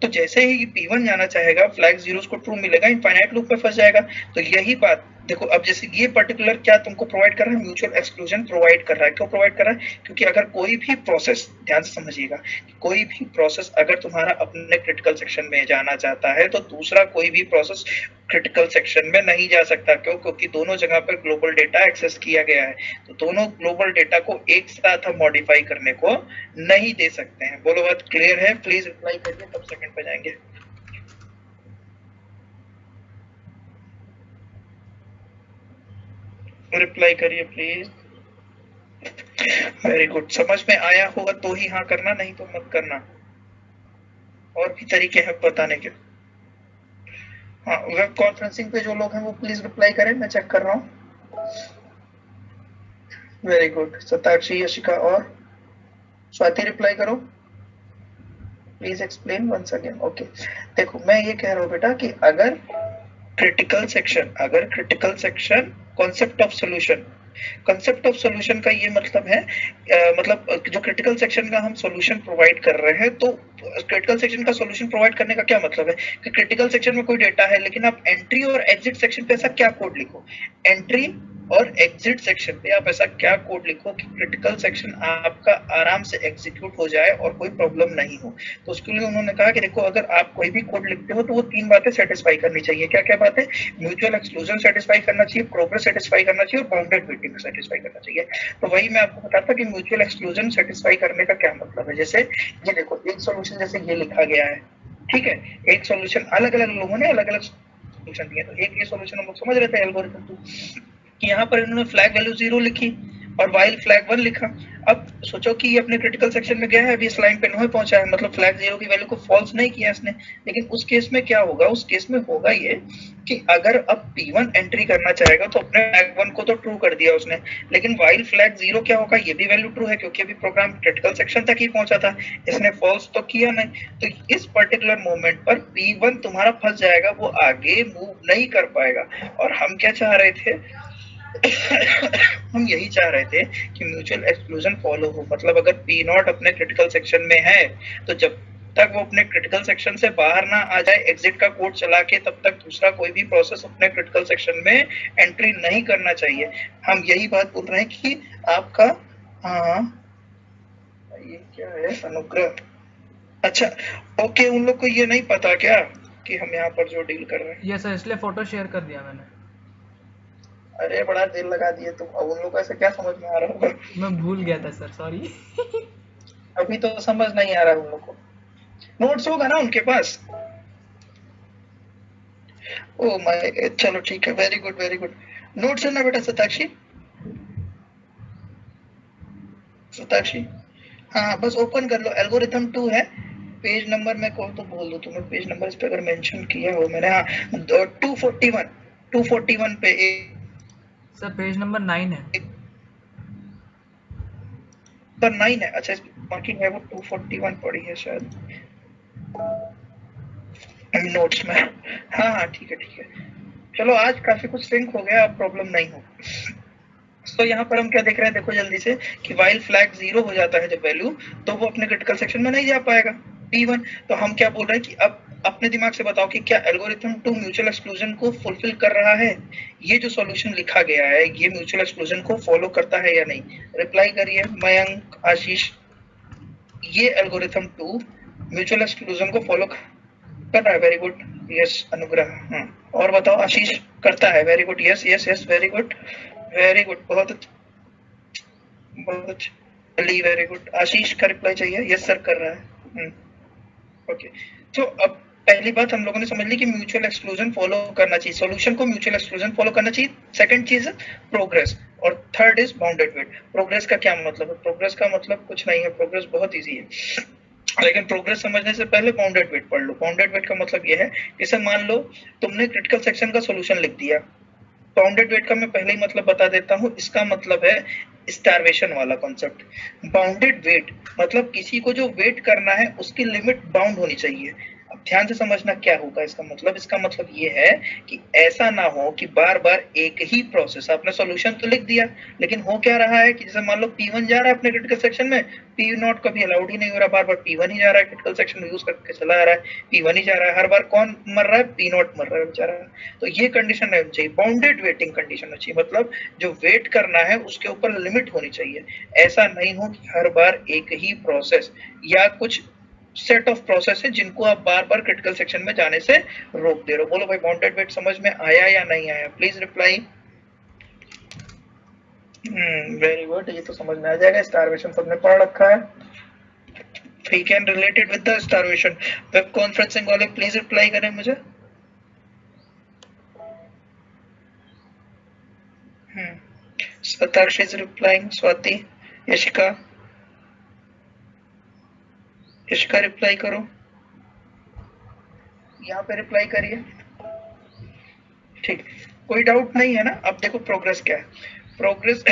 तो जैसे ही P1 जाना चाहेगा, फ्लैग 0 को ट्रू मिलेगा, इनफाइनाइट लूप में फंस जाएगा। तो यही बात देखो, अब जैसे ये पर्टिकुलर क्या तुमको प्रोवाइड कर रहा है? म्यूचुअल एक्सक्लूजन प्रोवाइड कर रहा है। क्यों प्रोवाइड कर रहा है? क्योंकि अगर कोई भी प्रोसेस, ध्यान से समझिएगा, कोई भी प्रोसेस अगर तुम्हारा अपने क्रिटिकल सेक्शन में जाना चाहता है तो दूसरा कोई भी प्रोसेस क्रिटिकल सेक्शन में नहीं जा सकता। क्यों? क्योंकि दोनों जगह पर ग्लोबल डेटा एक्सेस किया गया है, तो दोनों ग्लोबल डेटा को एक साथ हम मॉडिफाई करने को नहीं दे सकते हैं। बोलो बात क्लियर है? प्लीज रिप्लाई करिए, तब सेकंड पे जाएंगे। रिप्लाई करिए प्लीज। वेरी गुड, समझ में आया होगा तो ही हाँ करना, नहीं तो मत करना। और भी तरीके हैं बताने के। हाँ, वेब कॉन्फ्रेंसिंग पे जो लोग हैं वो प्लीज रिप्लाई करें, मैं चेक कर रहा हूँ। वेरी गुड, सताक्षी, यशिका और स्वाति रिप्लाई करो। Please explain once again. Okay, देखो मैं ये कह रहा हूँ बेटा कि अगर critical section concept of solution, concept of solution का ये मतलब है मतलब जो क्रिटिकल सेक्शन का हम सॉल्यूशन प्रोवाइड कर रहे हैं, तो क्रिटिकल सेक्शन का सॉल्यूशन प्रोवाइड करने का क्या मतलब है कि क्रिटिकल सेक्शन में कोई डेटा है लेकिन आप एंट्री और एग्जिट सेक्शन पे ऐसा क्या कोड लिखो, एंट्री और एग्जिट सेक्शन पे आप ऐसा क्या कोड लिखो कि क्रिटिकल सेक्शन आपका आराम से एग्जीक्यूट हो जाए और कोई प्रॉब्लम नहीं हो। तो उसके लिए उन्होंने कहा कि देखो अगर आप कोई भी कोड लिखते हो तो वो तीन बातें सेटिस्फाई करनी चाहिए। क्या क्या बातें? म्यूचुअल एक्सक्लूजन सेटिस्फाई करना चाहिए, प्रोग्रेस सेटिस्फाई करना चाहिए और बाउंडेड वेटिंग सेटिस्फाई करना चाहिए। तो वही मैं आपको बताता कि म्यूचुअल एक्सक्लूजन सेटिस्फाई करने का क्या मतलब है। जैसे ये देखो, एक सॉल्यूशन जैसे ये लिखा गया है, ठीक है, एक सॉल्यूशन अलग अलग लोगों ने अलग अलग सॉल्यूशन दिया। तो एक ये सॉल्यूशन हम लोग समझ रहे थे एल्गोरिथम टू, कि यहाँ पर इन्होंने फ्लैग वैल्यू 0 लिखी और वाइल फ्लैग 1 लिखा। अब सोचो कि ये अपने क्रिटिकल सेक्शन में गया है, अभी इस लाइन पे नहीं पहुंचा है, मतलब फ्लैग 0 की वैल्यू को फॉल्स नहीं किया इसने। लेकिन उस केस में क्या होगा? उस केस में होगा ये कि अगर अब P1 एंट्री करना चाहेगा तो अपने फ्लैग 1 को तो ट्रू कर दिया उसने, लेकिन वाइल फ्लैग 0 क्या होगा? ये भी वैल्यू ट्रू है क्योंकि अभी प्रोग्राम क्रिटिकल सेक्शन तक ही पहुंचा था, इसने फॉल्स तो किया नहीं। तो इस पर्टिकुलर मोमेंट पर P1 तुम्हारा फंस जाएगा, वो आगे मूव नहीं कर पाएगा। और हम क्या चाह रहे थे? हम यही चाह रहे थे कि म्यूचुअल एक्सक्लूजन फॉलो हो। मतलब अगर P0 अपने क्रिटिकल सेक्शन में है तो जब तक वो अपने क्रिटिकल सेक्शन से बाहर ना आ जाए एग्जिट का कोड चला के, तब तक दूसरा कोई भी प्रोसेस अपने क्रिटिकल सेक्शन में एंट्री नहीं करना चाहिए। हम यही बात बोल रहे हैं कि आपका, हाँ ये क्या है? अनुग्रह, अच्छा ओके, उन लोग को ये नहीं पता क्या कि हम यहाँ पर जो डील कर रहे हैं? ये सर इसलिए फोटो शेयर कर दिया मैंने। अरे बड़ा देर लगा दिए तुम, अब उन लोग को ऐसे क्या समझ में आ रहा होगा? मैं भूल गया था सर, सॉरी। अभी तो समझ नहीं आ रहा उन लोग को। नोट्स होगा ना उनके पास? ओ माय, चलो ठीक है, very good very good. Notes है ना बेटा सताक्षी? सताक्षी, हाँ बस ओपन कर लो, एल्गोरिथम 2 है, पेज नंबर मैं कौन तो बोल दो तुम्हें, पेज नंबर इस पे अगर मेंशन किया हो मैंने, हाँ 241, 241 पे सर पेज नंबर 9 है। पर 9 है। अच्छा, मार्किंग है वो 241 पड़ी है शायद नोट्स में। हाँ हाँ ठीक है ठीक है, चलो आज काफी कुछ सिंक हो गया, अब प्रॉब्लम नहीं हो। तो यहाँ पर हम क्या देख रहे हैं, देखो जल्दी से, कि वाइल फ्लैग 0 हो जाता है जब वैल्यू, तो वो अपने क्रिटिकल सेक्शन में नहीं जा पाएगा P1। तो हम क्या बोल रहे हैं कि अब अपने दिमाग से बताओ कि क्या एल्गोरिथम 2 म्यूचुअल एक्सक्लूजन को फुलफिल कर रहा है? ये जो सॉल्यूशन लिखा गया है ये म्यूचुअल एक्सक्लूजन को फॉलो करता है या नहीं? रिप्लाई करिए मयंक, आशीष। ये एल्गोरिथम 2 म्यूचुअल एक्सक्लूजन को फॉलो कर रहा है। वेरी गुड, यस अनुग्रह। और बताओ आशीष, करता है? Very good, yes yes yes, very good very good, बहुत अच्छा, वेरी गुड। आशीष का रिप्लाई चाहिए, यस सर कर रहा है। ओके, तो अब पहली बात हम लोगों ने समझ ली कि म्यूचुअल एक्सक्लूजन फॉलो करना चाहिए, सॉल्यूशन को म्यूचुअल एक्सक्लूजन फॉलो करना चाहिए। सेकंड चीज है प्रोग्रेस, और third is bounded wait. Progress का क्या मतलब है? प्रोग्रेस का मतलब कुछ नहीं है, प्रोग्रेस बहुत इजी है, लेकिन प्रोग्रेस समझने से पहले बाउंडेड वेट पढ़ लो। बाउंडेड वेट का मतलब ये है, जैसे मान लो तुमने क्रिटिकल सेक्शन का सॉल्यूशन लिख दिया, बाउंडेड वेट का मैं पहले ही मतलब बता देता हूँ, इसका मतलब है स्टारवेशन वाला कॉन्सेप्ट। बाउंडेड वेट मतलब किसी को जो वेट करना है उसकी लिमिट बाउंड होनी चाहिए। अब ध्यान से समझना क्या होगा इसका मतलब। इसका मतलब ये है कि ऐसा ना हो कि बार बार एक ही प्रोसेस, आपने सॉल्यूशन तो लिख दिया लेकिन हो क्या रहा है कि जैसे मान लो P1 जा रहा है अपने क्रिटिकल सेक्शन में, P0 कभी अलाउड ही नहीं हो रहा, बार बार P1 ही जा रहा है, क्रिटिकल सेक्शन यूज करके चला आ रहा है, P1 ही जा रहा है, हर बार कौन मर रहा है? P0 मर रहा है बेचारा। तो ये कंडीशन होनी चाहिए, बाउंडेड वेटिंग कंडीशन होनी चाहिए, मतलब जो वेट करना है उसके ऊपर लिमिट होनी चाहिए। ऐसा नहीं हो कि हर बार एक ही प्रोसेस या कुछ सेट ऑफ प्रोसेस है जिनको आप बार बार क्रिटिकल सेक्शन में जाने से रोक दे रहे हो। बोलो भाई बाउंडेड वेट समझ में आया या नहीं आया? Please reply. वेरी गुड, ये तो समझ में आ जाएगा। स्टारवेशन सबने पढ़ रखा है, we can related with the starvation. Web conferencing वाले प्लीज रिप्लाई करें मुझे। Sataksh is replying, Swati, Yashika, Yashika reply करो, यहाँ पे रिप्लाई करिए। ठीक, कोई डाउट नहीं है ना? अब देखो प्रोग्रेस क्या है। प्रोग्रेस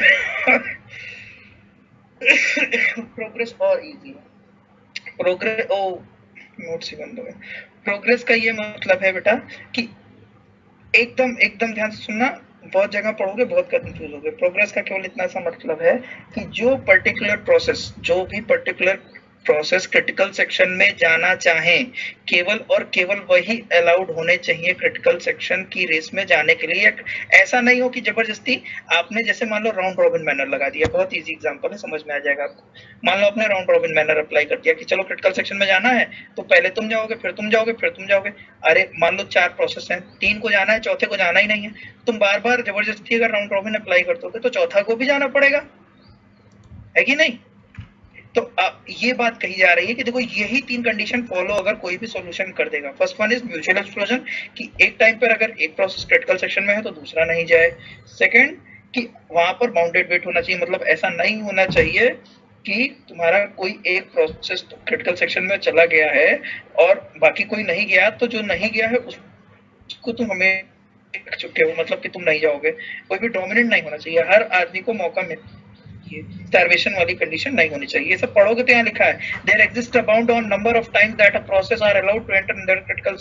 प्रोग्रेस और इजी है। प्रोग्रेस, ओ नोट्स ही बंद हो गए। प्रोग्रेस का ये मतलब है बेटा कि एकदम एकदम ध्यान से सुनना, बहुत जगह पढ़ोगे बहुत कंफ्यूज होगे। प्रोग्रेस का केवल इतना सा मतलब है कि जो पर्टिकुलर प्रोसेस, जो भी पर्टिकुलर प्रोसेस क्रिटिकल सेक्शन में जाना चाहें, केवल और केवल वही अलाउड होने चाहिए क्रिटिकल सेक्शन की रेस में जाने के लिए। ऐसा नहीं हो कि जबरदस्ती आपने, जैसे मान लो राउंड रॉबिन मैनर लगा दिया, बहुत इजी एग्जांपल है, समझ में आ जाएगा आपको। मान लो आपने राउंड रॉबिन मैनर अप्लाई कर दिया कि चलो क्रिटिकल सेक्शन में जाना है तो पहले तुम जाओगे, फिर तुम जाओगे, फिर तुम जाओगे। अरे मान लो 4 प्रोसेस हैं, 3 को जाना है, चौथे को जाना ही नहीं है, तुम बार बार जबरदस्ती अगर राउंड रॉबिन अप्लाई कर दोगे तो चौथा को भी जाना पड़ेगा, है कि नहीं? तो ये बात कही जा रही है कि देखो यही 3 कंडीशन फॉलो अगर कोई भी सॉल्यूशन कर देगा। First one is mutual exclusion, कि एक टाइम पर अगर एक प्रोसेस क्रिटिकल सेक्शन में है तो दूसरा नहीं जाए। सेकंड, कि वहां पर बाउंडेड वेट होना चाहिए, मतलब ऐसा नहीं होना चाहिए कि तुम्हारा कोई एक प्रोसेस क्रिटिकल सेक्शन में चला गया है और बाकी कोई नहीं गया, तो जो नहीं गया है उसको तुम हमें चुके हो, मतलब कि तुम नहीं जाओगे। कोई भी डोमिनेंट नहीं होना चाहिए, हर आदमी को मौका मिल, स्टारवेशन वाली कंडीशन नहीं होनी चाहिए। ये सब पढ़ोगे तो यहाँ लिखा है, there exist a bound on number of times that a process are allowed to enter in the critical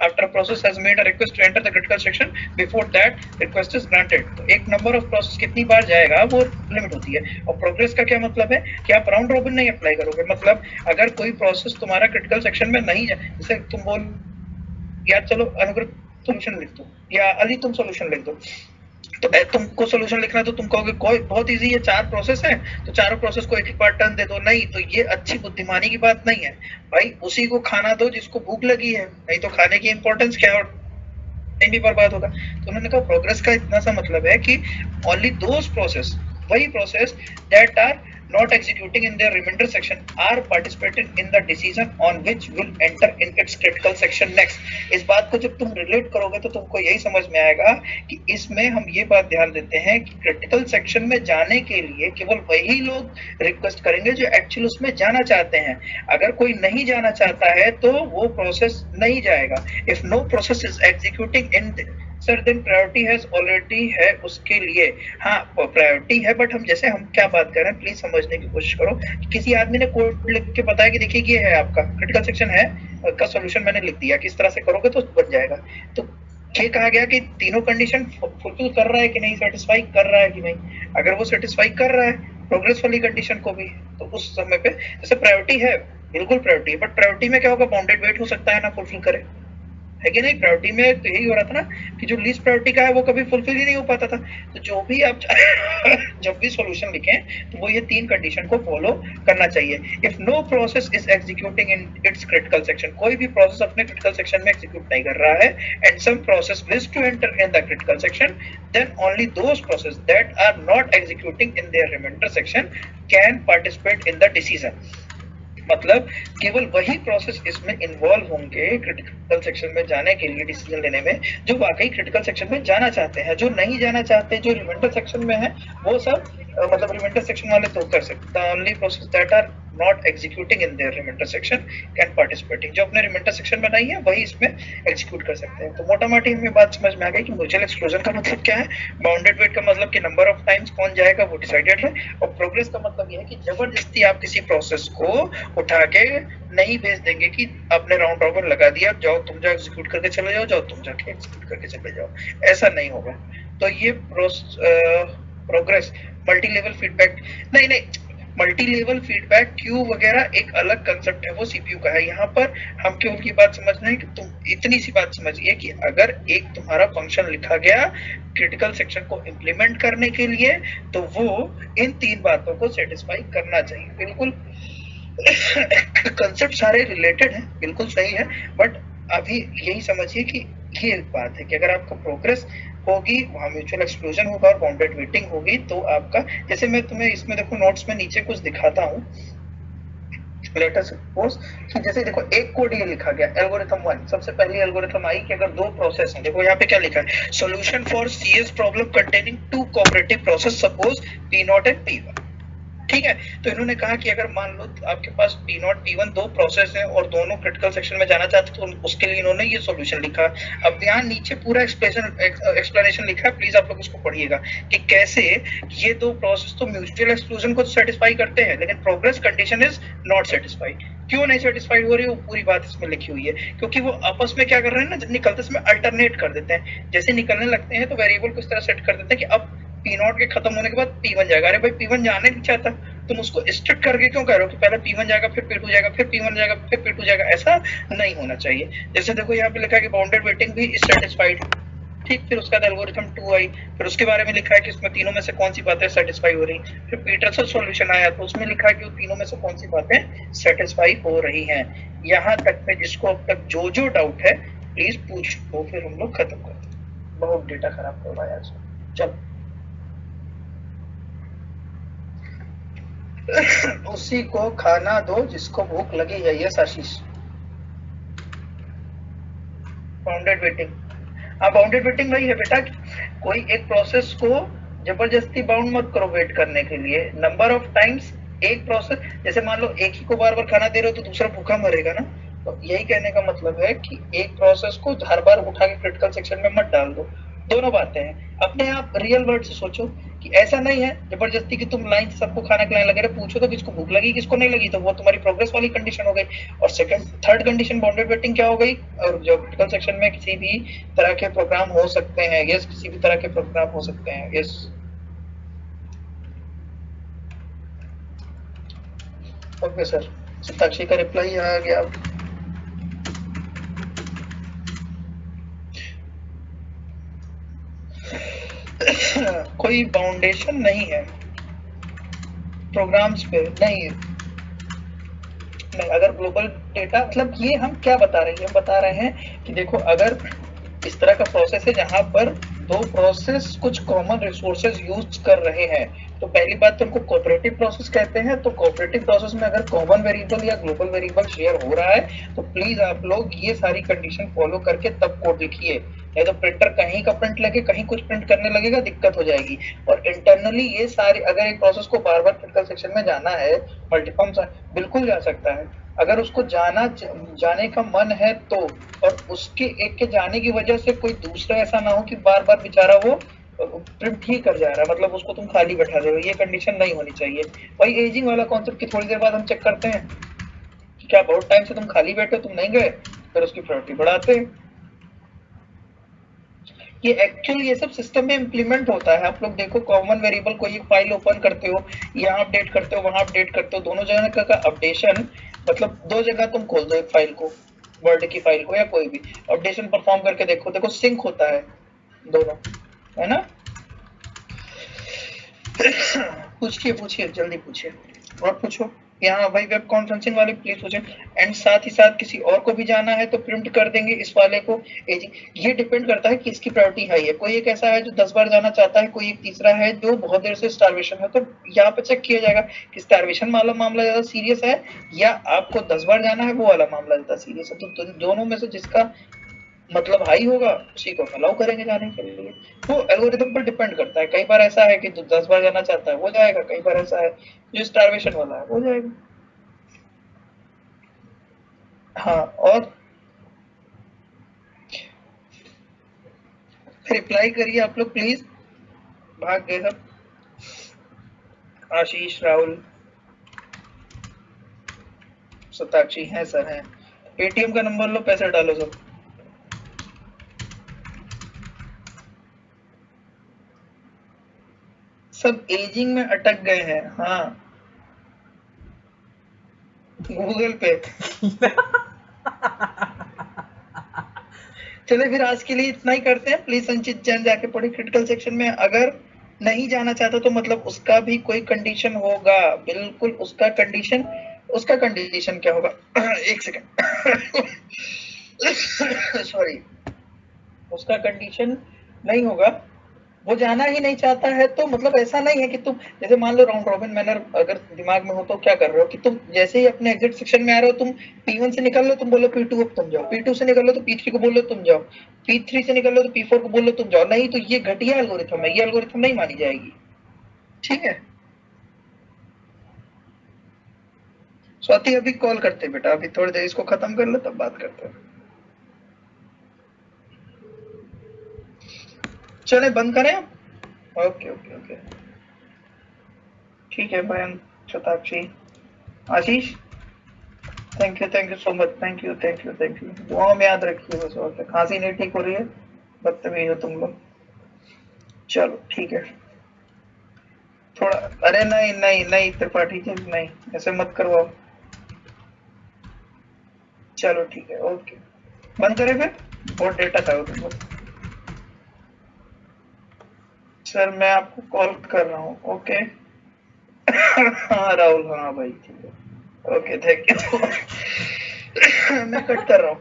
after a process has made a request to enter the critical section before that request is granted। तो एक number of process कितनी बार जाएगा वो limit होती है। और progress का क्या मतलब है कि आप राउंड रॉबिन नहीं अप्लाई करोगे, मतलब अगर कोई प्रोसेस तुम्हारा क्रिटिकल सेक्शन में नहीं जाए, जैसे तुम बोल या चलो अनुग्रह सॉल्यूशन लिख दो या अली तुम सॉल्यूशन लिख दो, तो तुमको सॉल्यूशन लिखना है तो तुम कहोगे कोई बहुत इजी है, 4 प्रोसेस है तो चारों प्रोसेस को एक एक बार टर्न दे दो। नहीं, तो ये अच्छी बुद्धिमानी की बात नहीं है भाई, उसी को खाना दो जिसको भूख लगी है, नहीं तो खाने की इंपॉर्टेंस क्या है, टाइम भी बर्बाद होगा। तो उन्होंने कहा प्रोग्रेस का इतना सा मतलब है कि ओनली दोस प्रोसेस, वही process that are not executing in their remainder section are participating in the decision on which will enter in its critical section next। इस बात को जब तुम रिलेट करोगे तो तुमको यही समझ में आएगा कि इसमें हम ये बात ध्यान देते हैं कि क्रिटिकल सेक्शन में जाने के लिए केवल वही लोग रिक्वेस्ट करेंगे जो एक्चुअली उसमें जाना चाहते हैं। अगर कोई नहीं जाना चाहता है तो वो प्रोसेस नहीं जाएगा। If no process is executing in sir then priority has already है उसके लिए। हाँ प्रायोरिटी है, बट हम जैसे हम क्या बात कर रहे हैं प्लीज समझने की कोशिश करो। किसी आदमी ने कोड लिख के बताया कि देखिए ये है आपका क्रिटिकल सेक्शन है का सॉल्यूशन मैंने लिख दिया, किस तरह से करोगे तो बन जाएगा। तो ये कहा गया कि तीनों कंडीशन फुलफिल कर रहा है कि नहीं, सेटिस्फाई कर रहा है कि नहीं। अगर वो सेटिस्फाई कर रहा है प्रोग्रेस वाली कंडीशन को भी, तो उस समय पे जैसे प्रायोरिटी है, बिल्कुल प्रायोरिटी है, बट प्रायोरिटी में क्या होगा, बाउंडेड वेट हो सकता है ना फुलफिल करे, है कि नहीं। प्रायोरिटी में तो यही हो रहा था ना कि जो लीस्ट प्रायोरिटी का है वो कभी फुलफिल ही नहीं हो पाता था। तो जो भी आप जब भी सॉल्यूशन लिखें तो वो ये तीन कंडीशन को फॉलो करना चाहिए। If no process is executing in its critical section, कोई भी प्रोसेस अपने क्रिटिकल सेक्शन में एग्जीक्यूट नहीं कर रहा है, and some process wish to enter in the critical section, then only those process that are not executing in their remainder section can participate in the decision. मतलब केवल वही process इसमें involve होंगे क्रिटिकल सेक्शन में जाने के लिए, decision लेने में, जो वाकई क्रिटिकल सेक्शन में जाना चाहते हैं। जो नहीं जाना चाहते, जो रिमाइंडर सेक्शन में है, वो सब मतलब रिमाइंडर सेक्शन वाले तो कर सकते, only process that are not executing in their remainder section can participating, जो अपने रिमाइंडर सेक्शन में नहीं है वही इसमें एग्जीक्यूट कर सकते हैं। तो मोटा मोटी हमें बात समझ में आ गई कि म्यूचुअल एक्सक्लूजन का मतलब क्या है, बाउंडेड वेट का मतलब कि नंबर ऑफ टाइम्स कौन जाएगा वो डिसाइडेड है, और प्रोग्रेस का मतलब ये है कि जबरदस्ती आप किसी प्रोसेस को उठा के नहीं भेज देंगे कि आपने राउंड रॉबिन लगा दिया, जाओ तुम जाओ एग्जीक्यूट करके चले जाओ, जाओ तुम जाके एग्जीक्यूट करके चले जाओ, ऐसा नहीं होगा। तो ये प्रोग्रेस मल्टी लेवल फीडबैक, नहीं नहीं, मल्टी लेवल फीडबैक क्यू वगैरह एक अलग कंसेप्ट है, वो सीपीयू का है। यहाँ पर हम केवल की बात समझना है कि तुम इतनी सी बात समझिए कि अगर एक तुम्हारा फंक्शन लिखा गया क्रिटिकल सेक्शन को इम्प्लीमेंट करने के लिए, तो वो इन तीन बातों को सेटिस्फाई करना चाहिए। बिल्कुल कंसेप्ट सारे रिलेटेड हैं, बिल्कुल सही है, बट अभी यही समझिए कि ये बात है कि अगर आपका प्रोग्रेस होगी, वहां म्यूचुअल एक्सक्लूजन होगा और बाउंडेड वेटिंग होगी, तो आपका, जैसे मैं तुम्हें इसमें देखो नोट्स में नीचे कुछ दिखाता हूँ। लेट अस सपोज कि जैसे देखो एक कोड ये लिखा गया एल्गोरिथम 1, सबसे पहली एल्गोरिथम आई कि अगर दो प्रोसेस हैं, देखो यहाँ पे क्या लिखा है, solution for CS problem containing two cooperative process suppose P0 and P1। ठीक है, तो इन्होंने कहा कि अगर मान लो आपके पास P0 P1 दो प्रोसेस हैं और दोनों क्रिटिकल सेक्शन में जाना चाहते हैं, तो उसके लिए इन्होंने ये सॉल्यूशन लिखा। अब यहाँ नीचे पूरा एक्सप्लेनेशन लिखा है, प्लीज आप लोग इसको पढ़िएगा कि कैसे ये दो प्रोसेस तो म्यूचुअल एक्सक्लूजन को सेटिस्फाई करते हैं, लेकिन progress condition is not satisfy. क्यों नहीं सेटिस्फाइड हो रही है, वो पूरी बात इसमें लिखी हुई है। क्योंकि वो आपस में क्या कर रहे हैं ना, जब निकलते समय अल्टरनेट कर देते हैं, जैसे निकलने लगते हैं तो वेरिएबल को इस तरह सेट कर देते हैं कि अब P0 के खत्म होने के बाद P1 जाएगा। अरे भाई P1 जाने नहीं चाहता, तुम उसको स्ट्रिक्ट करके क्यों कह रहे हो कि पहले P1 जाएगा, फिर P2 जाएगा, फिर P1 जाएगा, फिर P2 जाएगा, ऐसा नहीं होना चाहिए। जैसे देखो यहाँ पे लिखा है कि बाउंडेड वेटिंग भी इज सेटिस्फाइड, ठीक, फिर उसका एल्गोरिथम 2 आई, फिर उसके बारे में लिखा है कि इसमें तीनों में से कौन सी बातें सेटिस्फाई हो रही, फिर पीटरसन सॉल्यूशन आया तो उसमें लिखा है कि तीनों में से कौन सी बातें सेटिस्फाई हो रही हैं। यहाँ तक में जिसको अब तक जो जो डाउट है प्लीज पूछ लो, फिर हम लोग खत्म करते हैं। बहुत डेटा खराब करवाया आज। चल उसी को खाना दो जिसको भूख लगी है, यस आशीष। बाउंडेड वेटिंग, हाँ बाउंडेड वेटिंग वही है बेटा, कोई एक प्रोसेस को जबरदस्ती बाउंड मत करो वेट करने के लिए। नंबर ऑफ टाइम्स एक प्रोसेस, जैसे मान लो एक ही को बार बार खाना दे रहे हो तो दूसरा भूखा मरेगा ना, तो यही कहने का मतलब है कि एक प्रोसेस को हर बार उठा के क्रिटिकल सेक्शन में मत डाल दो। दोनों बातें हैं, अपने आप रियल वर्ड से सोचो कि ऐसा नहीं है जबरदस्ती कि तुम लाइन से सबको खाना खिलाने लगे रहे, पूछो तो किसको भूख लगी किसको नहीं लगी, तो वो तुम्हारी प्रोग्रेस वाली कंडीशन हो गई। और second third condition bounded waiting क्या हो गई, और जो क्रिटिकल सेक्शन में किसी भी तरह के प्रोग्राम हो सकते हैं, यस किसी भी तरह के प्रोग्राम हो सकते हैं, यस। ओके सर, साक्षी का रिप्लाई आ गया। कोई बाउंडेशन नहीं है प्रोग्राम्स पे, नहीं नहीं। अगर ग्लोबल डेटा मतलब ये हम क्या बता रहे हैं, हम बता रहे हैं कि देखो अगर इस तरह का प्रोसेस है जहां पर दो प्रोसेस कुछ कॉमन रिसोर्सेज यूज कर रहे हैं, तो पहली बात तो उनको कोऑपरेटिव प्रोसेस कहते हैं। तो कोऑपरेटिव प्रोसेस में अगर कॉमन वेरिएबल या ग्लोबल वेरिएबल शेयर हो रहा है तो प्लीज आप लोग ये सारी कंडीशन फॉलो करके तब कोड लिखिए, नहीं तो प्रिंटर कहीं का प्रिंट लगे कहीं कुछ प्रिंट करने लगेगा, दिक्कत हो जाएगी। और इंटरनली ये सारी, अगर एक प्रोसेस को बार बार क्रिटिकल सेक्शन में जाना है, मल्टीपल बिल्कुल जा सकता है अगर उसको जाने का मन है तो, और उसके एक के जाने की वजह से कोई दूसरा ऐसा ना हो कि बार बार बेचारा वो प्रिंट ही कर जा रहा है, मतलब उसको तुम खाली बैठा रहे हो, ये कंडीशन नहीं होनी चाहिए। वही एजिंग वाला कॉन्सेप्ट की थोड़ी देर बाद हम चेक करते हैं कि क्या बहुत टाइम से तुम खाली बैठे हो, तुम नहीं गए, फिर उसकी प्रायोरिटी बढ़ाते हैं। ये एक्चुअली ये सब सिस्टम में इम्प्लीमेंट होता है। आप लोग देखो, कॉमन वेरिएबल कोई एक फाइल ओपन करते हो, यहाँ अपडेट करते हो, वहां अपडेट करते हो, दोनों जगह का अपडेशन, मतलब दो जगह तुम खोल दो एक फाइल को, वर्ड की फाइल को या कोई भी अपडेशन परफॉर्म करके देखो, देखो सिंक होता है दोनों, है ना। पूछिए पूछिए, जल्दी पूछिए, और पूछो। यहाँ भाई वेब कॉन्फ्रेंसिंग वाले प्लीज पूछे। एंड साथ ही साथ किसी और को भी जाना है तो प्रिंट कर देंगे इस वाले को। ये डिपेंड करता है कि इसकी प्रायोरिटी हाई है। कोई एक ऐसा है जो 10 बार जाना चाहता है, कोई एक तीसरा है जो बहुत देर से स्टारवेशन है, तो यहाँ पे चेक किया जाएगा कि स्टारवेशन वाला मामला ज्यादा सीरियस है या आपको 10 बार जाना है वो वाला मामला ज्यादा सीरियस है। तो दोनों में से जिसका मतलब हाई होगा उसी को अलाउ करेंगे जाने के लिए। तो एल्गोरिथम पर डिपेंड करता है। कई बार ऐसा है कि जो 10 बार जाना चाहता है वो जाएगा, कई बार ऐसा है जो स्टारवेशन वाला है वो जाएगा। हाँ, और रिप्लाई करिए आप लोग प्लीज। भाग गए सब। आशीष, राहुल, सताक्षी हैं सर, हैं। पेटीएम का नंबर लो, पैसे डालो सब। सब एजिंग में अटक गए हैं। हाँ, गूगल पे। चले फिर आज के लिए इतना ही करते हैं। प्लीज संचित जैन जाके पढ़े क्रिटिकल सेक्शन में। अगर नहीं जाना चाहता तो मतलब उसका भी कोई कंडीशन होगा, बिल्कुल उसका कंडीशन क्या होगा। एक सेकंड। सॉरी, उसका कंडीशन नहीं होगा, वो जाना ही नहीं चाहता है। तो मतलब ऐसा नहीं है कि तुम जैसे मान लो राउंड रॉबिन मैनर अगर दिमाग में हो तो क्या कर रहे हो कि तुम जैसे ही अपने एग्जिट सेक्शन में आ रहे हो, तुम P1 से निकल लो, तुम बोलो P2 अब तुम जाओ, P2 से निकल लो तो P3 को बोलो तुम जाओ, P3 से निकल लो तो P4 को बोलो तुम जाओ। नहीं, तो ये घटिया एल्गोरिथम है, ये एल्गोरिथम नहीं मानी जाएगी। ठीक है, स्वाति अभी कॉल करते बेटा, अभी थोड़ी देर इसको खत्म कर लो तब बात करते हैं। चले बंद करें। ओके ओके ओके, ठीक है। बहन Shatakshi, Ashish, thank you so much, thank you. दुआओं में याद रखिए बस, और क्या। खांसी नहीं ठीक हो रही है, बदतमीज हो तुम लोग। चलो ठीक है, थोड़ा, अरे नहीं नहीं नहीं त्रिपाठी जी, नहीं ऐसे मत करवाओ। चलो ठीक है, ओके, बंद करें फिर, बहुत डेटा था तुम लोग। सर मैं आपको कॉल कर रहा हूँ, ओके। हाँ राहुल, हाँ भाई ठीक है, ओके थैंक यू। मैं कट कर रहा हूँ।